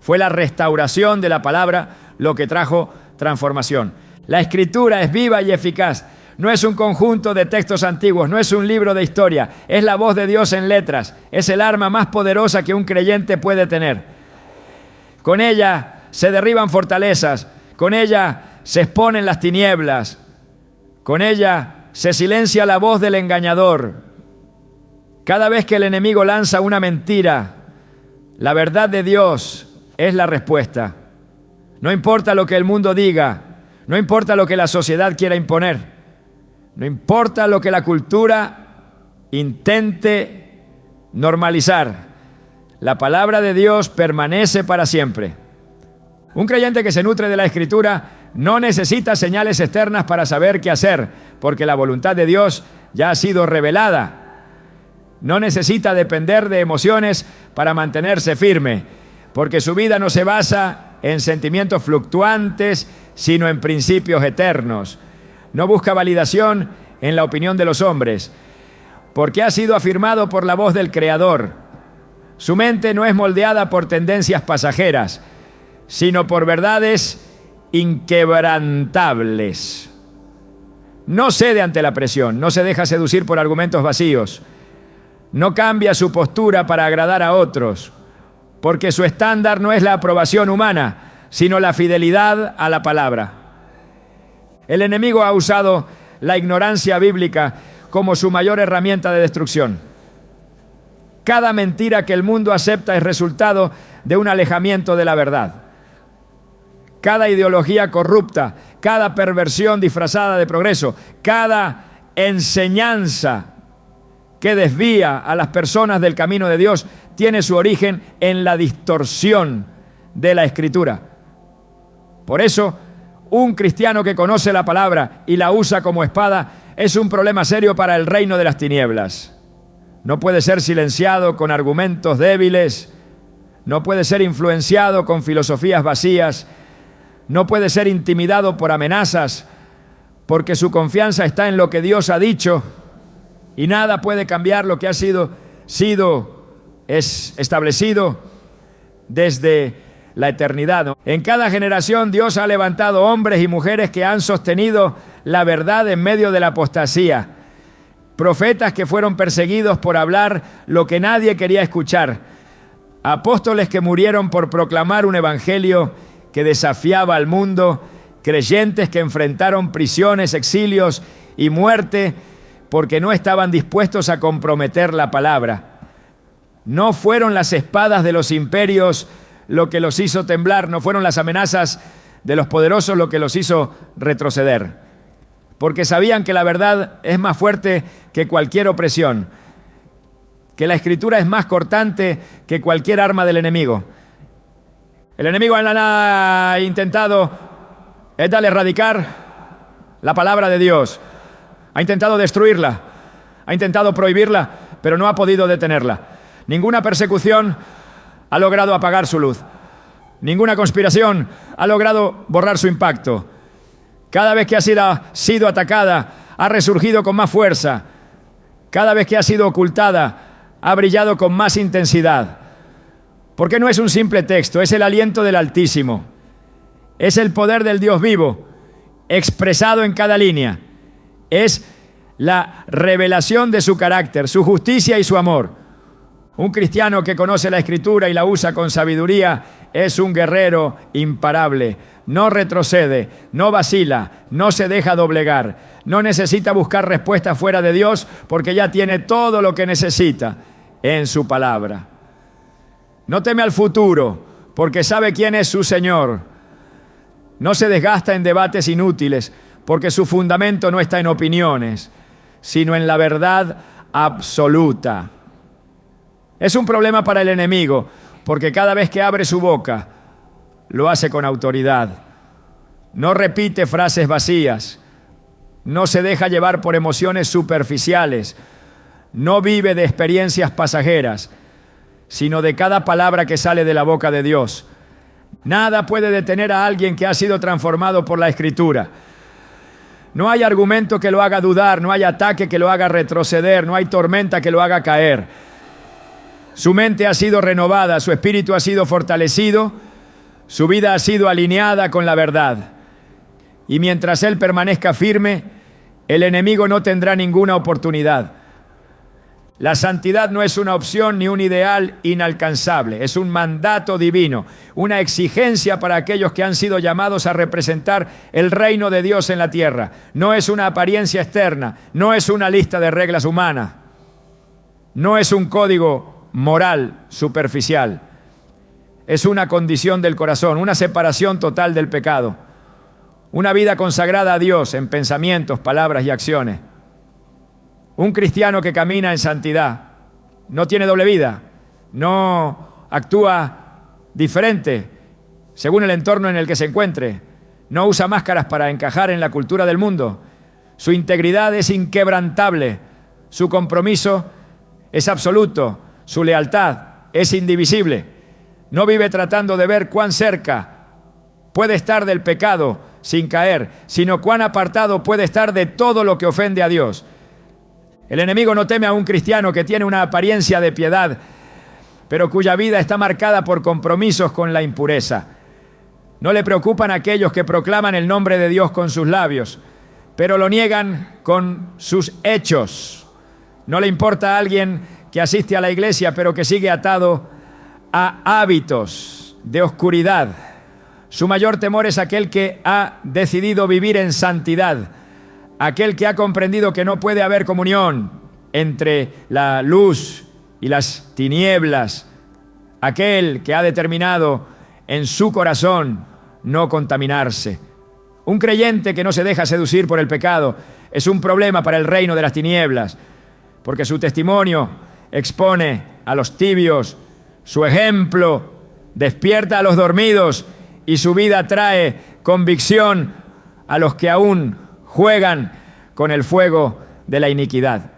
fue la restauración de la palabra lo que trajo transformación. La Escritura es viva y eficaz. No es un conjunto de textos antiguos, no es un libro de historia, es la voz de Dios en letras, es el arma más poderosa que un creyente puede tener. Con ella se derriban fortalezas, con ella se exponen las tinieblas, con ella se silencia la voz del engañador. Cada vez que el enemigo lanza una mentira, la verdad de Dios es la respuesta. No importa lo que el mundo diga, no importa lo que la sociedad quiera imponer, no importa lo que la cultura intente normalizar, la palabra de Dios permanece para siempre. Un creyente que se nutre de la Escritura no necesita señales externas para saber qué hacer, porque la voluntad de Dios ya ha sido revelada. No necesita depender de emociones para mantenerse firme, porque su vida no se basa en sentimientos fluctuantes, sino en principios eternos. No busca validación en la opinión de los hombres, porque ha sido afirmado por la voz del Creador. Su mente no es moldeada por tendencias pasajeras, sino por verdades inquebrantables. No cede ante la presión, no se deja seducir por argumentos vacíos, no cambia su postura para agradar a otros, porque su estándar no es la aprobación humana, sino la fidelidad a la palabra. El enemigo ha usado la ignorancia bíblica como su mayor herramienta de destrucción. Cada mentira que el mundo acepta es resultado de un alejamiento de la verdad. Cada ideología corrupta, cada perversión disfrazada de progreso, cada enseñanza que desvía a las personas del camino de Dios tiene su origen en la distorsión de la Escritura. Por eso, un cristiano que conoce la palabra y la usa como espada es un problema serio para el reino de las tinieblas. No puede ser silenciado con argumentos débiles, no puede ser influenciado con filosofías vacías, no puede ser intimidado por amenazas, porque su confianza está en lo que Dios ha dicho y nada puede cambiar lo que ha sido establecido desde la eternidad. En cada generación Dios ha levantado hombres y mujeres que han sostenido la verdad en medio de la apostasía. Profetas que fueron perseguidos por hablar lo que nadie quería escuchar. Apóstoles que murieron por proclamar un evangelio que desafiaba al mundo. Creyentes que enfrentaron prisiones, exilios y muerte porque no estaban dispuestos a comprometer la palabra. No fueron las espadas de los imperios lo que los hizo temblar, no fueron las amenazas de los poderosos lo que los hizo retroceder, porque sabían que la verdad es más fuerte que cualquier opresión, que la Escritura es más cortante que cualquier arma del enemigo. El enemigo ha intentado erradicar la palabra de Dios, ha intentado destruirla, ha intentado prohibirla, pero no ha podido detenerla. Ninguna persecución ha logrado apagar su luz. Ninguna conspiración ha logrado borrar su impacto. Cada vez que ha sido atacada, ha resurgido con más fuerza. Cada vez que ha sido ocultada, ha brillado con más intensidad. Porque no es un simple texto, es el aliento del Altísimo. Es el poder del Dios vivo, expresado en cada línea. Es la revelación de su carácter, su justicia y su amor. Un cristiano que conoce la Escritura y la usa con sabiduría es un guerrero imparable. No retrocede, no vacila, no se deja doblegar. No necesita buscar respuestas fuera de Dios porque ya tiene todo lo que necesita en su palabra. No teme al futuro porque sabe quién es su Señor. No se desgasta en debates inútiles porque su fundamento no está en opiniones, sino en la verdad absoluta. Es un problema para el enemigo, porque cada vez que abre su boca, lo hace con autoridad. No repite frases vacías, no se deja llevar por emociones superficiales, no vive de experiencias pasajeras, sino de cada palabra que sale de la boca de Dios. Nada puede detener a alguien que ha sido transformado por la Escritura. No hay argumento que lo haga dudar, no hay ataque que lo haga retroceder, no hay tormenta que lo haga caer. Su mente ha sido renovada, su espíritu ha sido fortalecido, su vida ha sido alineada con la verdad. Y mientras él permanezca firme, el enemigo no tendrá ninguna oportunidad. La santidad no es una opción ni un ideal inalcanzable, es un mandato divino, una exigencia para aquellos que han sido llamados a representar el reino de Dios en la tierra. No es una apariencia externa, no es una lista de reglas humanas, no es un código moral superficial, es una condición del corazón, una separación total del pecado, una vida consagrada a Dios en pensamientos, palabras y acciones. Un cristiano que camina en santidad no tiene doble vida, no actúa diferente según el entorno en el que se encuentre, no usa máscaras para encajar en la cultura del mundo. Su integridad es inquebrantable, su compromiso es absoluto, su lealtad es indivisible. No vive tratando de ver cuán cerca puede estar del pecado sin caer, sino cuán apartado puede estar de todo lo que ofende a Dios. El enemigo no teme a un cristiano que tiene una apariencia de piedad, pero cuya vida está marcada por compromisos con la impureza. No le preocupan aquellos que proclaman el nombre de Dios con sus labios, pero lo niegan con sus hechos. No le importa a alguien que asiste a la iglesia, pero que sigue atado a hábitos de oscuridad. Su mayor temor es aquel que ha decidido vivir en santidad, aquel que ha comprendido que no puede haber comunión entre la luz y las tinieblas, aquel que ha determinado en su corazón no contaminarse. Un creyente que no se deja seducir por el pecado es un problema para el reino de las tinieblas, porque su testimonio expone a los tibios, su ejemplo despierta a los dormidos y su vida trae convicción a los que aún juegan con el fuego de la iniquidad.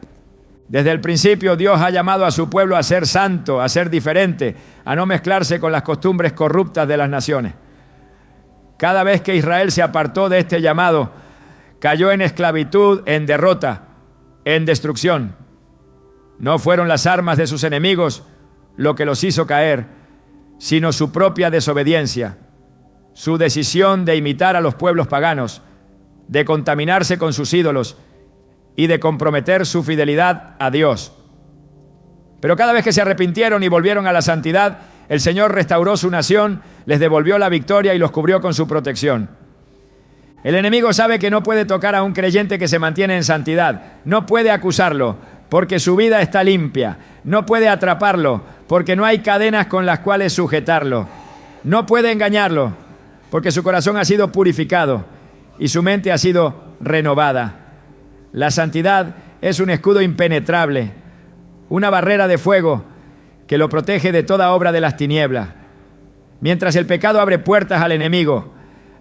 Desde el principio Dios ha llamado a su pueblo a ser santo, a ser diferente, a no mezclarse con las costumbres corruptas de las naciones. Cada vez que Israel se apartó de este llamado, cayó en esclavitud, en derrota, en destrucción. No fueron las armas de sus enemigos lo que los hizo caer, sino su propia desobediencia, su decisión de imitar a los pueblos paganos, de contaminarse con sus ídolos y de comprometer su fidelidad a Dios. Pero cada vez que se arrepintieron y volvieron a la santidad, el Señor restauró su nación, les devolvió la victoria y los cubrió con su protección. El enemigo sabe que no puede tocar a un creyente que se mantiene en santidad, no puede acusarlo porque su vida está limpia, no puede atraparlo porque no hay cadenas con las cuales sujetarlo, no puede engañarlo porque su corazón ha sido purificado y su mente ha sido renovada. La santidad es un escudo impenetrable, una barrera de fuego que lo protege de toda obra de las tinieblas. Mientras el pecado abre puertas al enemigo,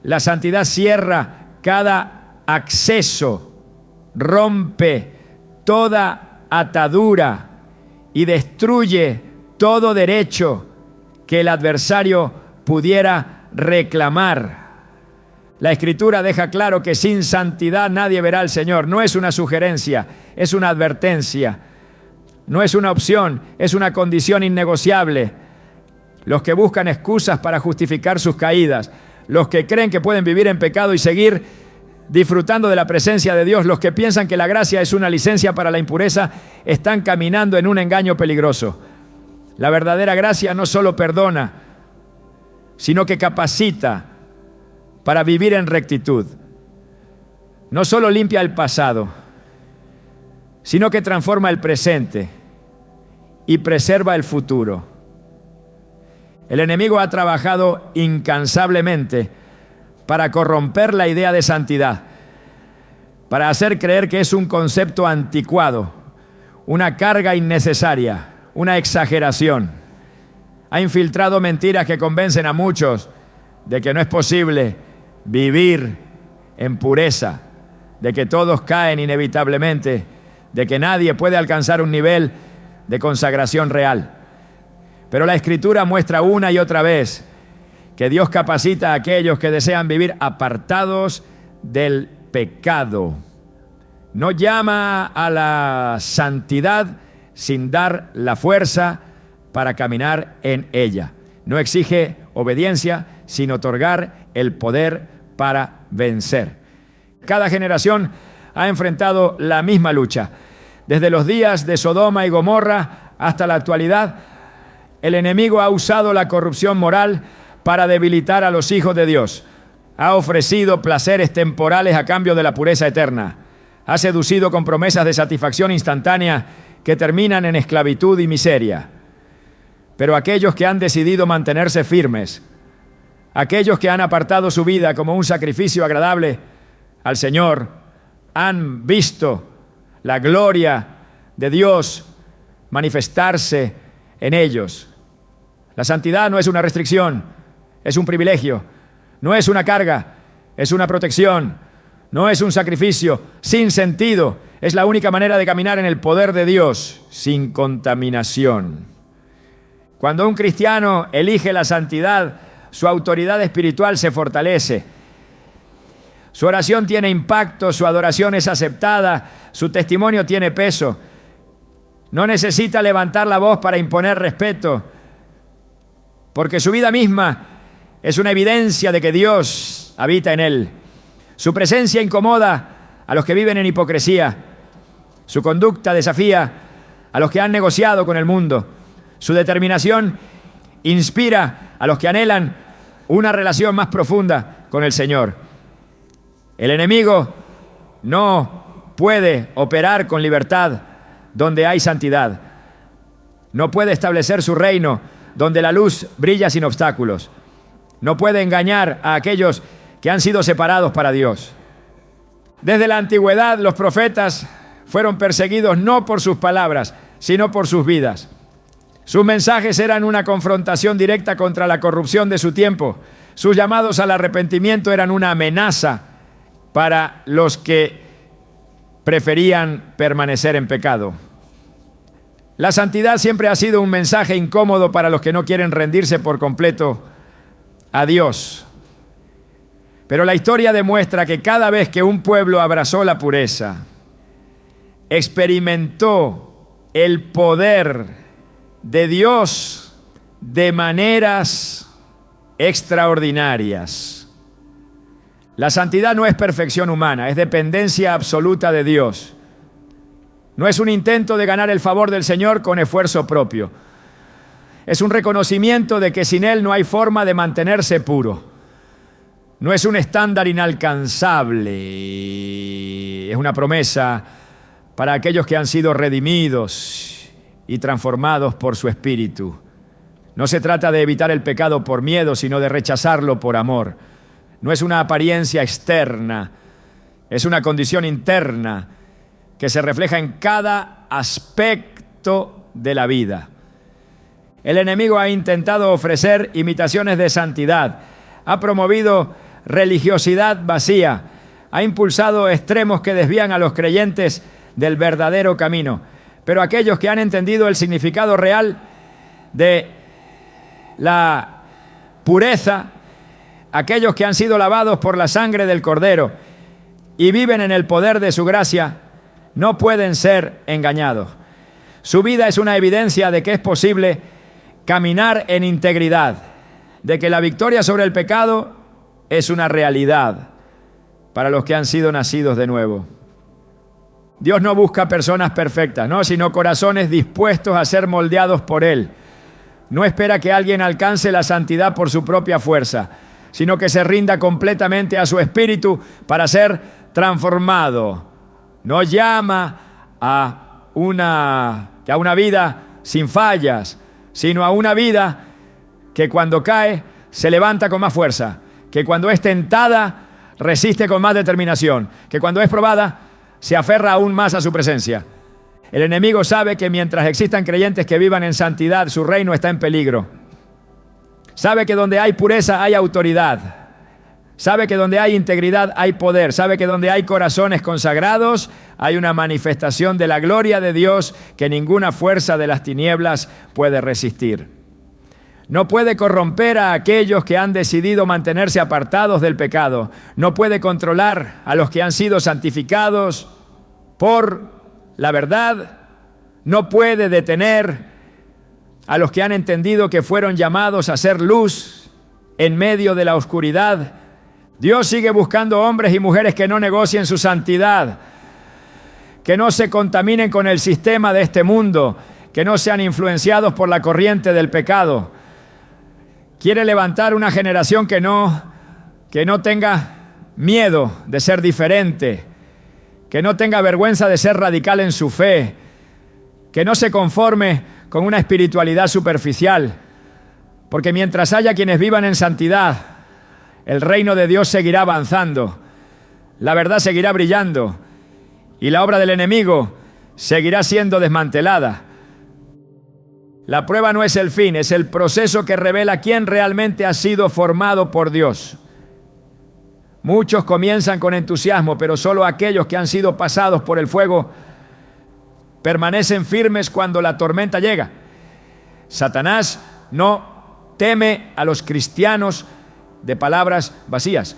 la santidad cierra cada acceso, rompe toda atadura y destruye todo derecho que el adversario pudiera reclamar. La Escritura deja claro que sin santidad nadie verá al Señor. No es una sugerencia, es una advertencia. No es una opción, es una condición innegociable. Los que buscan excusas para justificar sus caídas, los que creen que pueden vivir en pecado y seguir disfrutando de la presencia de Dios, los que piensan que la gracia es una licencia para la impureza, están caminando en un engaño peligroso. La verdadera gracia no solo perdona, sino que capacita para vivir en rectitud. No solo limpia el pasado, sino que transforma el presente y preserva el futuro. El enemigo ha trabajado incansablemente para corromper la idea de santidad, para hacer creer que es un concepto anticuado, una carga innecesaria, una exageración. Ha infiltrado mentiras que convencen a muchos de que no es posible vivir en pureza, de que todos caen inevitablemente, de que nadie puede alcanzar un nivel de consagración real. Pero la Escritura muestra una y otra vez que Dios capacita a aquellos que desean vivir apartados del pecado. No llama a la santidad sin dar la fuerza para caminar en ella. No exige obediencia sin otorgar el poder para vencer. Cada generación ha enfrentado la misma lucha. Desde los días de Sodoma y Gomorra hasta la actualidad, el enemigo ha usado la corrupción moral para debilitar a los hijos de Dios. Ha ofrecido placeres temporales a cambio de la pureza eterna. Ha seducido con promesas de satisfacción instantánea que terminan en esclavitud y miseria. Pero aquellos que han decidido mantenerse firmes, aquellos que han apartado su vida como un sacrificio agradable al Señor, han visto la gloria de Dios manifestarse en ellos. La santidad no es una restricción, es un privilegio. No es una carga, es una protección. No es un sacrificio sin sentido. Es la única manera de caminar en el poder de Dios sin contaminación. Cuando un cristiano elige la santidad, su autoridad espiritual se fortalece. Su oración tiene impacto, su adoración es aceptada, su testimonio tiene peso. No necesita levantar la voz para imponer respeto, porque su vida misma es una evidencia de que Dios habita en él. Su presencia incomoda a los que viven en hipocresía. Su conducta desafía a los que han negociado con el mundo. Su determinación inspira a los que anhelan una relación más profunda con el Señor. El enemigo no puede operar con libertad donde hay santidad. No puede establecer su reino donde la luz brilla sin obstáculos. No puede engañar a aquellos que han sido separados para Dios. Desde la antigüedad, los profetas fueron perseguidos no por sus palabras, sino por sus vidas. Sus mensajes eran una confrontación directa contra la corrupción de su tiempo. Sus llamados al arrepentimiento eran una amenaza para los que preferían permanecer en pecado. La santidad siempre ha sido un mensaje incómodo para los que no quieren rendirse por completo a Dios. Pero la historia demuestra que cada vez que un pueblo abrazó la pureza, experimentó el poder de Dios de maneras extraordinarias. La santidad no es perfección humana, es dependencia absoluta de Dios. No es un intento de ganar el favor del Señor con esfuerzo propio. Es un reconocimiento de que sin Él no hay forma de mantenerse puro. No es un estándar inalcanzable. Es una promesa para aquellos que han sido redimidos y transformados por su Espíritu. No se trata de evitar el pecado por miedo, sino de rechazarlo por amor. No es una apariencia externa, es una condición interna que se refleja en cada aspecto de la vida. El enemigo ha intentado ofrecer imitaciones de santidad, ha promovido religiosidad vacía, ha impulsado extremos que desvían a los creyentes del verdadero camino. Pero aquellos que han entendido el significado real de la pureza, aquellos que han sido lavados por la sangre del Cordero y viven en el poder de su gracia, no pueden ser engañados. Su vida es una evidencia de que es posible caminar en integridad, de que la victoria sobre el pecado es una realidad para los que han sido nacidos de nuevo. Dios no busca personas perfectas, ¿no?, sino corazones dispuestos a ser moldeados por Él. No espera que alguien alcance la santidad por su propia fuerza, sino que se rinda completamente a su espíritu para ser transformado. No llama a una vida sin fallas, sino a una vida que cuando cae se levanta con más fuerza, que cuando es tentada resiste con más determinación, que cuando es probada se aferra aún más a su presencia. El enemigo sabe que mientras existan creyentes que vivan en santidad, su reino está en peligro. Sabe que donde hay pureza hay autoridad. Sabe que donde hay integridad hay poder. Sabe que donde hay corazones consagrados hay una manifestación de la gloria de Dios que ninguna fuerza de las tinieblas puede resistir. No puede corromper a aquellos que han decidido mantenerse apartados del pecado. No puede controlar a los que han sido santificados por la verdad. No puede detener a los que han entendido que fueron llamados a ser luz en medio de la oscuridad. Dios sigue buscando hombres y mujeres que no negocien su santidad, que no se contaminen con el sistema de este mundo, que no sean influenciados por la corriente del pecado. Quiere levantar una generación que no tenga miedo de ser diferente, que no tenga vergüenza de ser radical en su fe, que no se conforme con una espiritualidad superficial, porque mientras haya quienes vivan en santidad, el reino de Dios seguirá avanzando, la verdad seguirá brillando y la obra del enemigo seguirá siendo desmantelada. La prueba no es el fin, es el proceso que revela quién realmente ha sido formado por Dios. Muchos comienzan con entusiasmo, pero solo aquellos que han sido pasados por el fuego permanecen firmes cuando la tormenta llega. Satanás no teme a los cristianos de palabras vacías.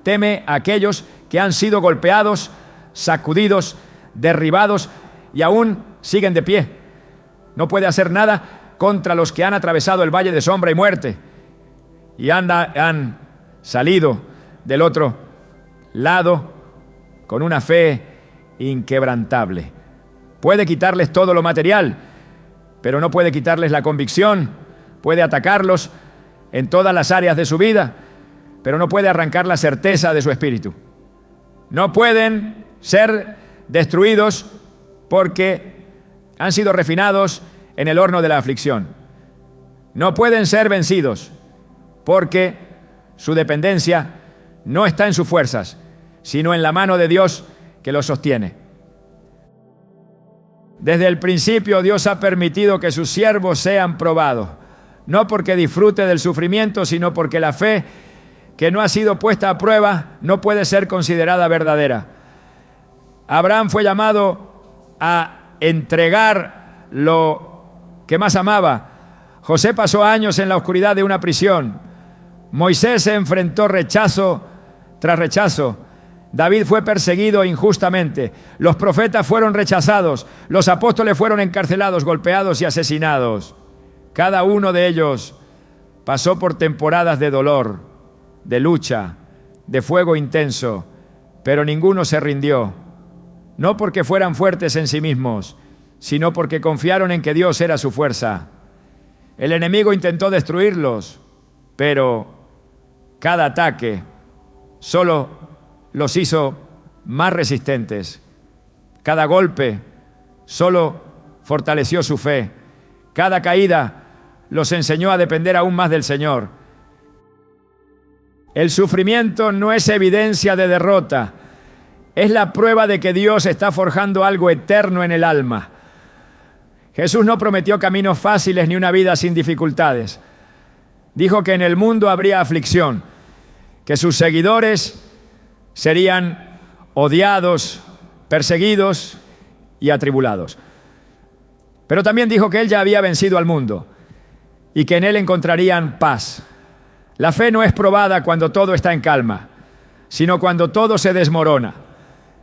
Teme a aquellos que han sido golpeados, sacudidos, derribados y aún siguen de pie. No puede hacer nada contra los que han atravesado el valle de sombra y muerte y han salido del otro lado con una fe inquebrantable. Puede quitarles todo lo material, pero no puede quitarles la convicción. Puede atacarlos en todas las áreas de su vida, pero no puede arrancar la certeza de su espíritu. No pueden ser destruidos porque han sido refinados en el horno de la aflicción. No pueden ser vencidos porque su dependencia no está en sus fuerzas, sino en la mano de Dios que los sostiene. Desde el principio Dios ha permitido que sus siervos sean probados, no porque disfrute del sufrimiento, sino porque la fe que no ha sido puesta a prueba no puede ser considerada verdadera. Abraham fue llamado a entregar lo que más amaba. José pasó años en la oscuridad de una prisión. Moisés se enfrentó rechazo tras rechazo. David fue perseguido injustamente. Los profetas fueron rechazados. Los apóstoles fueron encarcelados, golpeados y asesinados. Cada uno de ellos pasó por temporadas de dolor, de lucha, de fuego intenso, pero ninguno se rindió. No porque fueran fuertes en sí mismos, sino porque confiaron en que Dios era su fuerza. El enemigo intentó destruirlos, pero cada ataque solo los hizo más resistentes. Cada golpe solo fortaleció su fe. Cada caída los enseñó a depender aún más del Señor. El sufrimiento no es evidencia de derrota. Es la prueba de que Dios está forjando algo eterno en el alma. Jesús no prometió caminos fáciles ni una vida sin dificultades. Dijo que en el mundo habría aflicción, que sus seguidores serían odiados, perseguidos y atribulados. Pero también dijo que Él ya había vencido al mundo y que en Él encontrarían paz. La fe no es probada cuando todo está en calma, sino cuando todo se desmorona.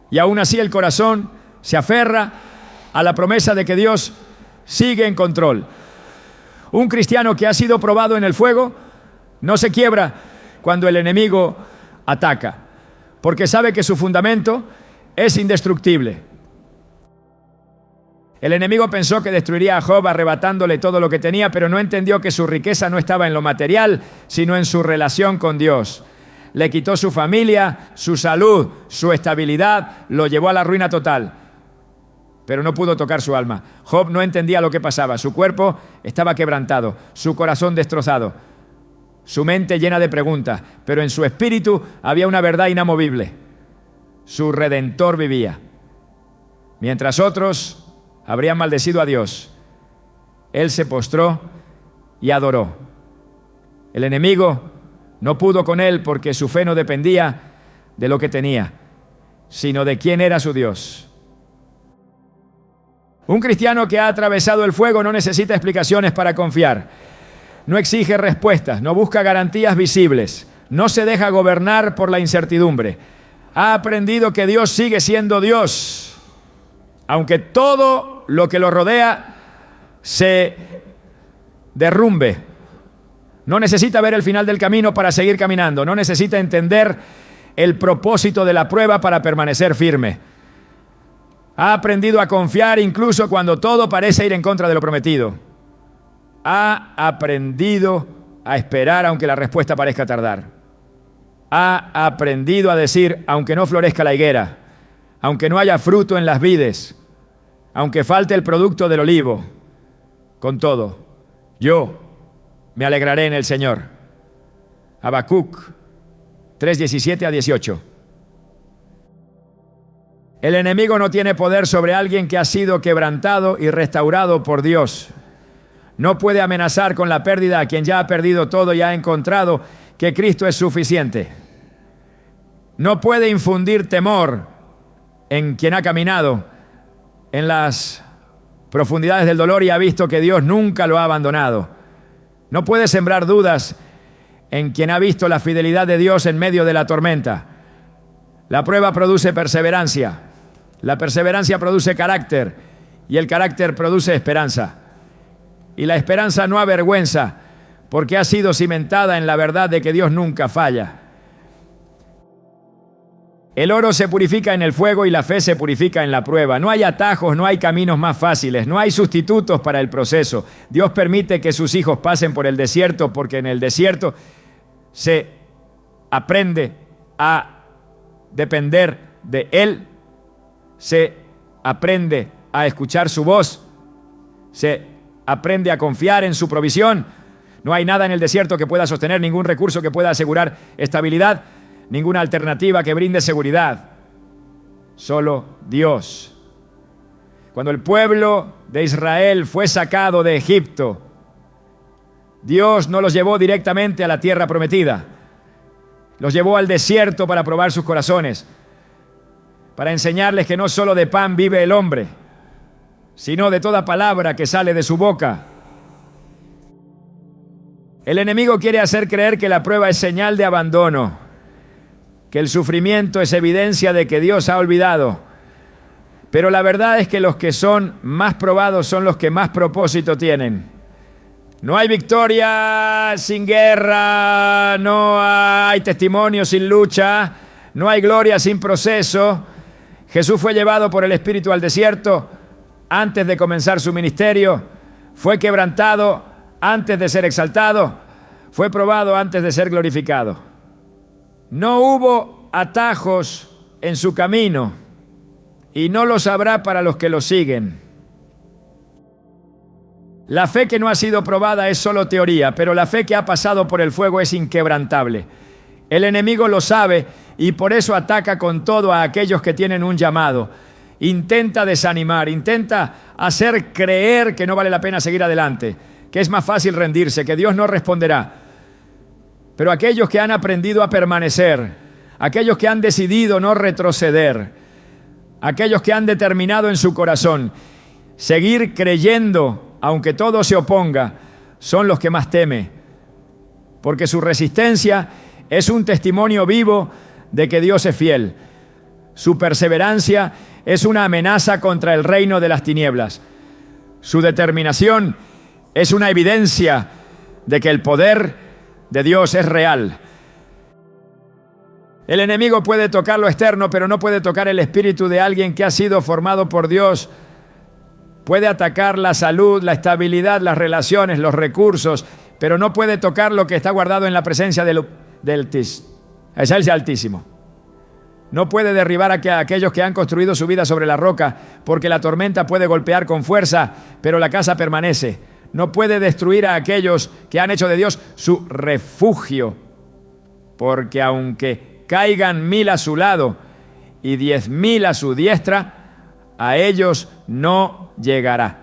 Y aún así el corazón se aferra a la promesa de que Dios sigue en control. Un cristiano que ha sido probado en el fuego no se quiebra cuando el enemigo ataca, porque sabe que su fundamento es indestructible. El enemigo pensó que destruiría a Job arrebatándole todo lo que tenía, pero no entendió que su riqueza no estaba en lo material, sino en su relación con Dios. Le quitó su familia, su salud, su estabilidad, lo llevó a la ruina total. Pero no pudo tocar su alma. Job no entendía lo que pasaba. Su cuerpo estaba quebrantado, su corazón destrozado, su mente llena de preguntas, pero en su espíritu había una verdad inamovible. Su Redentor vivía. Mientras otros habrían maldecido a Dios, Él se postró y adoró. El enemigo no pudo con él porque su fe no dependía de lo que tenía, sino de quién era su Dios. Un cristiano que ha atravesado el fuego no necesita explicaciones para confiar. no exige respuestas, no busca garantías visibles, no se deja gobernar por la incertidumbre. Ha aprendido que Dios sigue siendo Dios, aunque todo lo que lo rodea se derrumbe. No necesita ver el final del camino para seguir caminando, no necesita entender el propósito de la prueba para permanecer firme. Ha aprendido a confiar incluso cuando todo parece ir en contra de lo prometido. Ha aprendido a esperar aunque la respuesta parezca tardar. Ha aprendido a decir, aunque no florezca la higuera, aunque no haya fruto en las vides, aunque falte el producto del olivo, con todo, yo me alegraré en el Señor. Habacuc 3:17-18. El enemigo no tiene poder sobre alguien que ha sido quebrantado y restaurado por Dios. No puede amenazar con la pérdida a quien ya ha perdido todo y ha encontrado que Cristo es suficiente. No puede infundir temor en quien ha caminado en las profundidades del dolor y ha visto que Dios nunca lo ha abandonado. No puede sembrar dudas en quien ha visto la fidelidad de Dios en medio de la tormenta. La prueba produce perseverancia, la perseverancia produce carácter y el carácter produce esperanza. Y la esperanza no avergüenza porque ha sido cimentada en la verdad de que Dios nunca falla. El oro se purifica en el fuego y la fe se purifica en la prueba. No hay atajos, no hay caminos más fáciles, no hay sustitutos para el proceso. Dios permite que sus hijos pasen por el desierto porque en el desierto se aprende a depender de Él, se aprende a escuchar su voz, se aprende a confiar en su provisión. No hay nada en el desierto que pueda sostener, ningún recurso que pueda asegurar estabilidad, ninguna alternativa que brinde seguridad. Solo Dios. Cuando el pueblo de Israel fue sacado de Egipto, Dios no los llevó directamente a la tierra prometida. Los llevó al desierto para probar sus corazones, para enseñarles que no solo de pan vive el hombre, sino de toda palabra que sale de su boca. El enemigo quiere hacer creer que la prueba es señal de abandono, que el sufrimiento es evidencia de que Dios ha olvidado. Pero la verdad es que los que son más probados son los que más propósito tienen. No hay victoria sin guerra, no hay testimonio sin lucha, no hay gloria sin proceso. Jesús fue llevado por el Espíritu al desierto antes de comenzar su ministerio, fue quebrantado antes de ser exaltado, fue probado antes de ser glorificado. No hubo atajos en su camino y no los habrá para los que lo siguen. La fe que no ha sido probada es solo teoría, pero la fe que ha pasado por el fuego es inquebrantable. El enemigo lo sabe y por eso ataca con todo a aquellos que tienen un llamado. Intenta desanimar, intenta hacer creer que no vale la pena seguir adelante, que es más fácil rendirse, que Dios no responderá. Pero aquellos que han aprendido a permanecer, aquellos que han decidido no retroceder, aquellos que han determinado en su corazón seguir creyendo aunque todo se oponga, son los que más teme, porque su resistencia es un testimonio vivo de que Dios es fiel. Su perseverancia es una amenaza contra el reino de las tinieblas. Su determinación es una evidencia de que el poder de Dios es real. El enemigo puede tocar lo externo, pero no puede tocar el espíritu de alguien que ha sido formado por Dios. Puede atacar la salud, la estabilidad, las relaciones, los recursos, pero no puede tocar lo que está guardado en la presencia del Altísimo. No puede derribar a aquellos que han construido su vida sobre la roca, porque la tormenta puede golpear con fuerza, pero la casa permanece. No puede destruir a aquellos que han hecho de Dios su refugio, porque aunque caigan 1000 a su lado y 10.000 a su diestra, a ellos no llegará.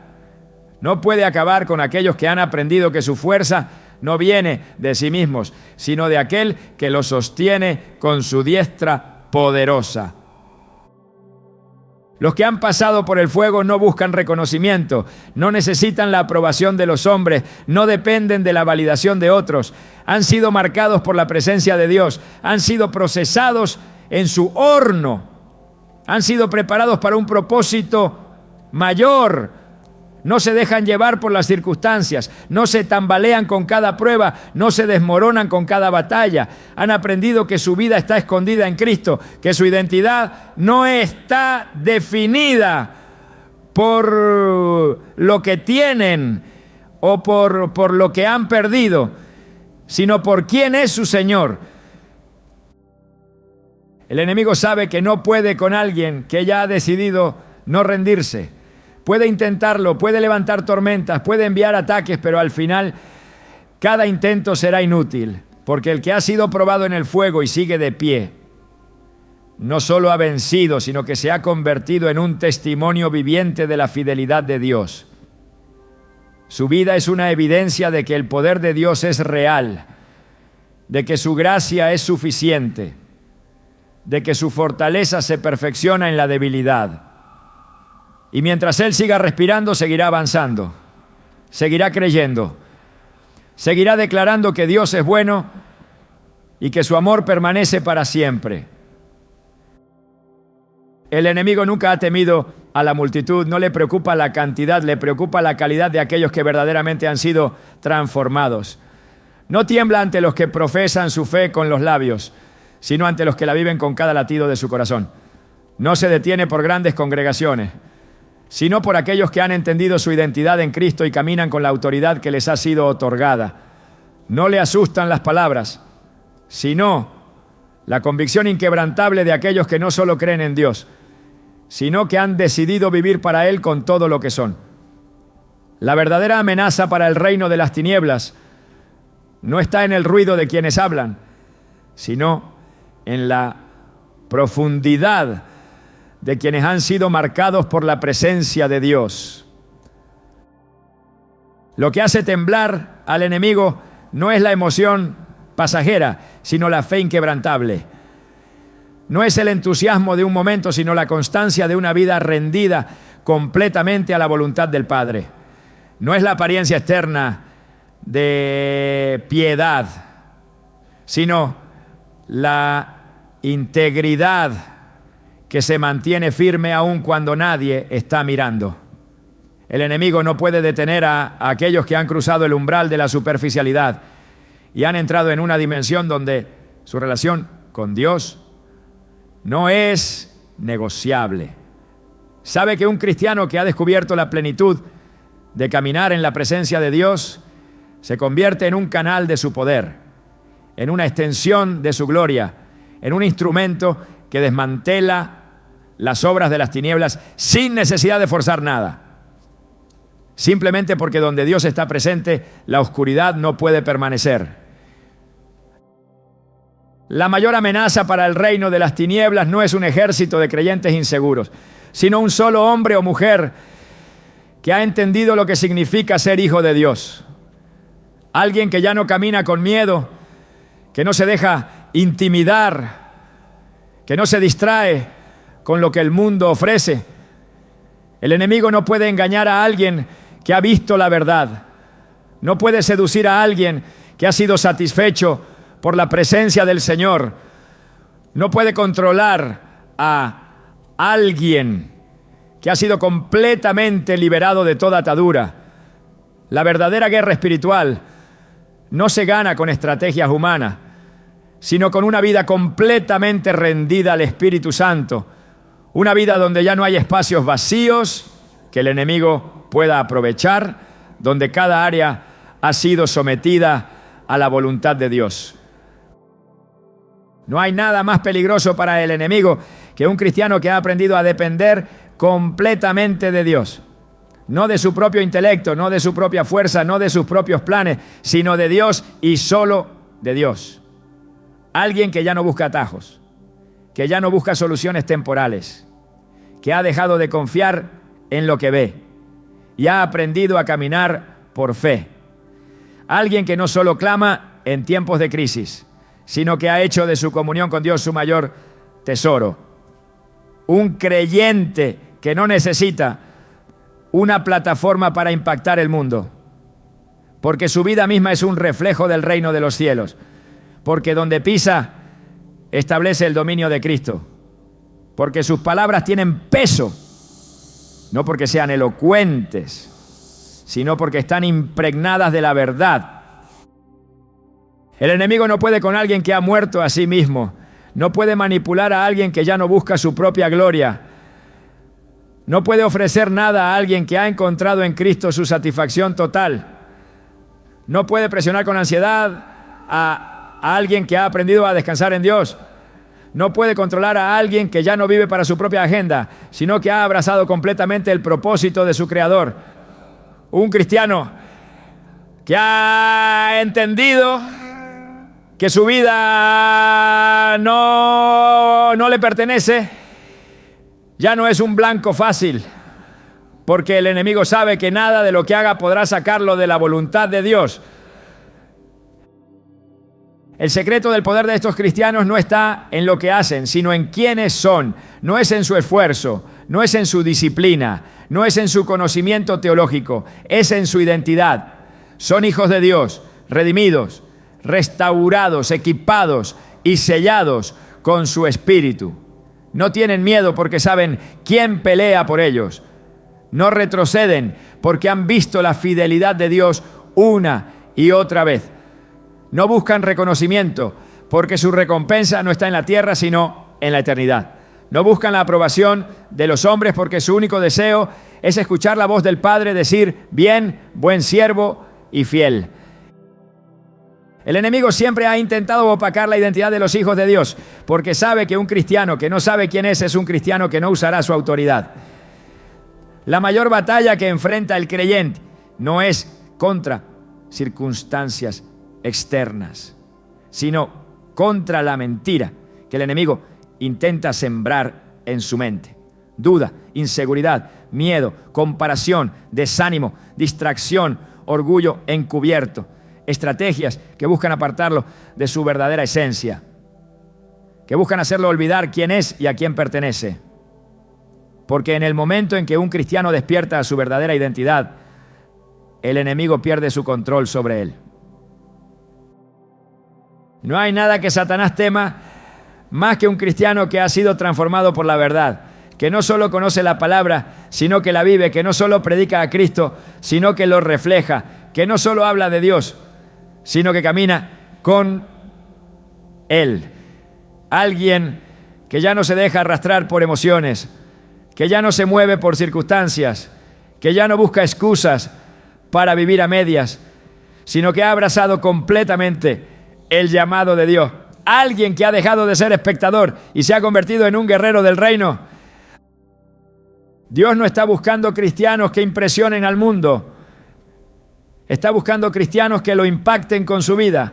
No puede acabar con aquellos que han aprendido que su fuerza no viene de sí mismos, sino de aquel que los sostiene con su diestra poderosa. Los que han pasado por el fuego no buscan reconocimiento, no necesitan la aprobación de los hombres, no dependen de la validación de otros. Han sido marcados por la presencia de Dios, han sido procesados en su horno, han sido preparados para un propósito mayor. No se dejan llevar por las circunstancias, no se tambalean con cada prueba, no se desmoronan con cada batalla. Han aprendido que su vida está escondida en Cristo, que su identidad no está definida por lo que tienen o por lo que han perdido, sino por quién es su Señor. El enemigo sabe que no puede con alguien que ya ha decidido no rendirse. Puede intentarlo, puede levantar tormentas, puede enviar ataques, pero al final cada intento será inútil, porque el que ha sido probado en el fuego y sigue de pie, no solo ha vencido, sino que se ha convertido en un testimonio viviente de la fidelidad de Dios. Su vida es una evidencia de que el poder de Dios es real, de que su gracia es suficiente, de que su fortaleza se perfecciona en la debilidad. Y mientras él siga respirando, seguirá avanzando, seguirá creyendo, seguirá declarando que Dios es bueno y que su amor permanece para siempre. El enemigo nunca ha temido a la multitud, no le preocupa la cantidad, le preocupa la calidad de aquellos que verdaderamente han sido transformados. No tiembla ante los que profesan su fe con los labios, sino ante los que la viven con cada latido de su corazón. No se detiene por grandes congregaciones, sino por aquellos que han entendido su identidad en Cristo y caminan con la autoridad que les ha sido otorgada. No le asustan las palabras, sino la convicción inquebrantable de aquellos que no solo creen en Dios, sino que han decidido vivir para Él con todo lo que son. La verdadera amenaza para el reino de las tinieblas no está en el ruido de quienes hablan, sino en la profundidad de quienes han sido marcados por la presencia de Dios. Lo que hace temblar al enemigo no es la emoción pasajera, sino la fe inquebrantable. No es el entusiasmo de un momento, sino la constancia de una vida rendida completamente a la voluntad del Padre. No es la apariencia externa de piedad, sino la integridad que se mantiene firme aun cuando nadie está mirando. El enemigo no puede detener a aquellos que han cruzado el umbral de la superficialidad y han entrado en una dimensión donde su relación con Dios no es negociable. Sabe que un cristiano que ha descubierto la plenitud de caminar en la presencia de Dios se convierte en un canal de su poder, en una extensión de su gloria, en un instrumento que desmantela las obras de las tinieblas sin necesidad de forzar nada. Simplemente porque donde Dios está presente, la oscuridad no puede permanecer. La mayor amenaza para el reino de las tinieblas no es un ejército de creyentes inseguros, sino un solo hombre o mujer que ha entendido lo que significa ser hijo de Dios. Alguien que ya no camina con miedo, que no se deja intimidar, que no se distrae con lo que el mundo ofrece. El enemigo no puede engañar a alguien que ha visto la verdad. No puede seducir a alguien que ha sido satisfecho por la presencia del Señor. No puede controlar a alguien que ha sido completamente liberado de toda atadura. La verdadera guerra espiritual no se gana con estrategias humanas, sino con una vida completamente rendida al Espíritu Santo. Una vida donde ya no hay espacios vacíos que el enemigo pueda aprovechar, donde cada área ha sido sometida a la voluntad de Dios. No hay nada más peligroso para el enemigo que un cristiano que ha aprendido a depender completamente de Dios. No de su propio intelecto, no de su propia fuerza, no de sus propios planes, sino de Dios y solo de Dios. Alguien que ya no busca atajos, que ya no busca soluciones temporales, que ha dejado de confiar en lo que ve y ha aprendido a caminar por fe. Alguien que no solo clama en tiempos de crisis, sino que ha hecho de su comunión con Dios su mayor tesoro. Un creyente que no necesita una plataforma para impactar el mundo, porque su vida misma es un reflejo del reino de los cielos, porque donde pisa establece el dominio de Cristo, porque sus palabras tienen peso, no porque sean elocuentes, sino porque están impregnadas de la verdad. El enemigo no puede con alguien que ha muerto a sí mismo, no puede manipular a alguien que ya no busca su propia gloria, no puede ofrecer nada a alguien que ha encontrado en Cristo su satisfacción total. No puede presionar con ansiedad a alguien que ha aprendido a descansar en Dios. No puede controlar a alguien que ya no vive para su propia agenda, sino que ha abrazado completamente el propósito de su Creador. Un cristiano que ha entendido que su vida no le pertenece, ya no es un blanco fácil, porque el enemigo sabe que nada de lo que haga podrá sacarlo de la voluntad de Dios. El secreto del poder de estos cristianos no está en lo que hacen, sino en quiénes son. No es en su esfuerzo, no es en su disciplina, no es en su conocimiento teológico, es en su identidad. Son hijos de Dios, redimidos, restaurados, equipados y sellados con su espíritu. No tienen miedo porque saben quién pelea por ellos. No retroceden porque han visto la fidelidad de Dios una y otra vez. No buscan reconocimiento porque su recompensa no está en la tierra sino en la eternidad. No buscan la aprobación de los hombres porque su único deseo es escuchar la voz del Padre decir: bien, buen siervo y fiel. El enemigo siempre ha intentado opacar la identidad de los hijos de Dios, porque sabe que un cristiano que no sabe quién es un cristiano que no usará su autoridad. La mayor batalla que enfrenta el creyente no es contra circunstancias externas, sino contra la mentira que el enemigo intenta sembrar en su mente. Duda, inseguridad, miedo, comparación, desánimo, distracción, orgullo encubierto. Estrategias que buscan apartarlo de su verdadera esencia, que buscan hacerlo olvidar quién es y a quién pertenece. Porque en el momento en que un cristiano despierta a su verdadera identidad, el enemigo pierde su control sobre él. No hay nada que Satanás tema más que un cristiano que ha sido transformado por la verdad, que no solo conoce la palabra, sino que la vive, que no solo predica a Cristo, sino que lo refleja, que no solo habla de Dios, sino que camina con Él. Alguien que ya no se deja arrastrar por emociones, que ya no se mueve por circunstancias, que ya no busca excusas para vivir a medias, sino que ha abrazado completamente el llamado de Dios. Alguien que ha dejado de ser espectador y se ha convertido en un guerrero del reino. Dios no está buscando cristianos que impresionen al mundo. Está buscando cristianos que lo impacten con su vida.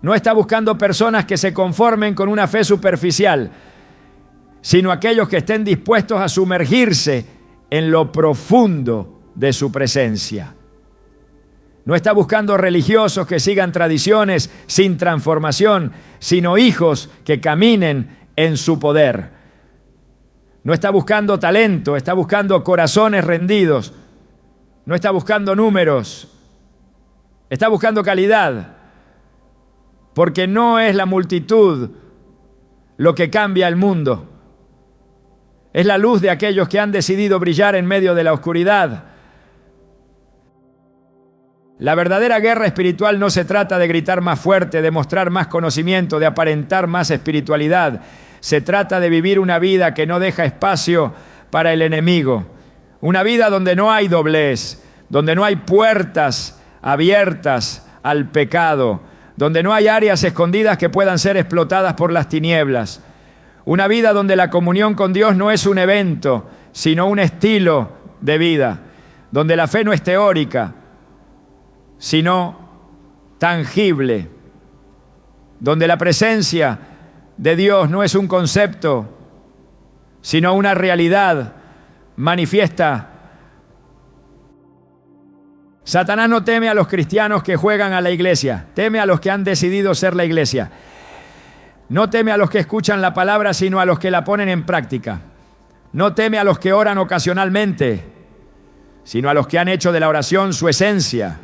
No está buscando personas que se conformen con una fe superficial, sino aquellos que estén dispuestos a sumergirse en lo profundo de su presencia. No está buscando religiosos que sigan tradiciones sin transformación, sino hijos que caminen en su poder. No está buscando talento, está buscando corazones rendidos. No está buscando números, está buscando calidad, porque no es la multitud lo que cambia el mundo. Es la luz de aquellos que han decidido brillar en medio de la oscuridad. La verdadera guerra espiritual no se trata de gritar más fuerte, de mostrar más conocimiento, de aparentar más espiritualidad. Se trata de vivir una vida que no deja espacio para el enemigo. Una vida donde no hay doblez, donde no hay puertas abiertas al pecado, donde no hay áreas escondidas que puedan ser explotadas por las tinieblas. Una vida donde la comunión con Dios no es un evento, sino un estilo de vida, donde la fe no es teórica, sino tangible, donde la presencia de Dios no es un concepto, sino una realidad manifiesta. Satanás no teme a los cristianos que juegan a la iglesia, teme a los que han decidido ser la iglesia. No teme a los que escuchan la palabra, sino a los que la ponen en práctica. No teme a los que oran ocasionalmente, sino a los que han hecho de la oración su esencia.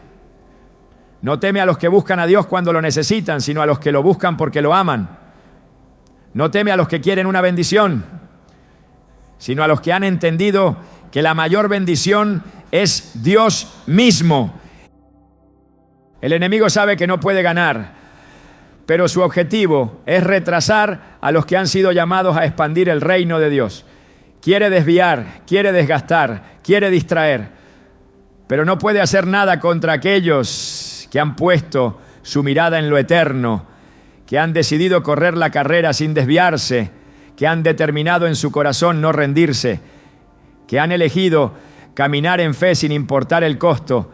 No teme a los que buscan a Dios cuando lo necesitan, sino a los que lo buscan porque lo aman. No teme a los que quieren una bendición, sino a los que han entendido que la mayor bendición es Dios mismo. El enemigo sabe que no puede ganar, pero su objetivo es retrasar a los que han sido llamados a expandir el reino de Dios. Quiere desviar, quiere desgastar, quiere distraer, pero no puede hacer nada contra aquellos que han puesto su mirada en lo eterno, que han decidido correr la carrera sin desviarse, que han determinado en su corazón no rendirse, que han elegido caminar en fe sin importar el costo.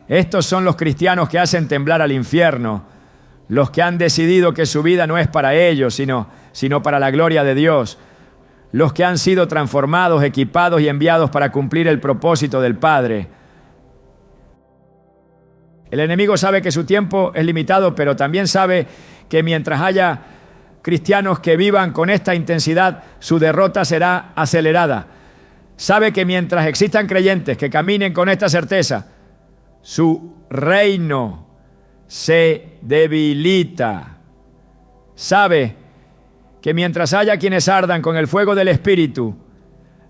Estos son los cristianos que hacen temblar al infierno, los que han decidido que su vida no es para ellos, sino para la gloria de Dios, los que han sido transformados, equipados y enviados para cumplir el propósito del Padre. El enemigo sabe que su tiempo es limitado, pero también sabe que mientras haya cristianos que vivan con esta intensidad, su derrota será acelerada. Sabe que mientras existan creyentes que caminen con esta certeza, su reino se debilita. Sabe que mientras haya quienes ardan con el fuego del Espíritu,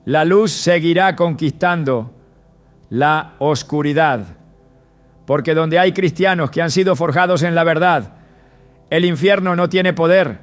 la luz seguirá conquistando la oscuridad. Porque donde hay cristianos que han sido forjados en la verdad, el infierno no tiene poder.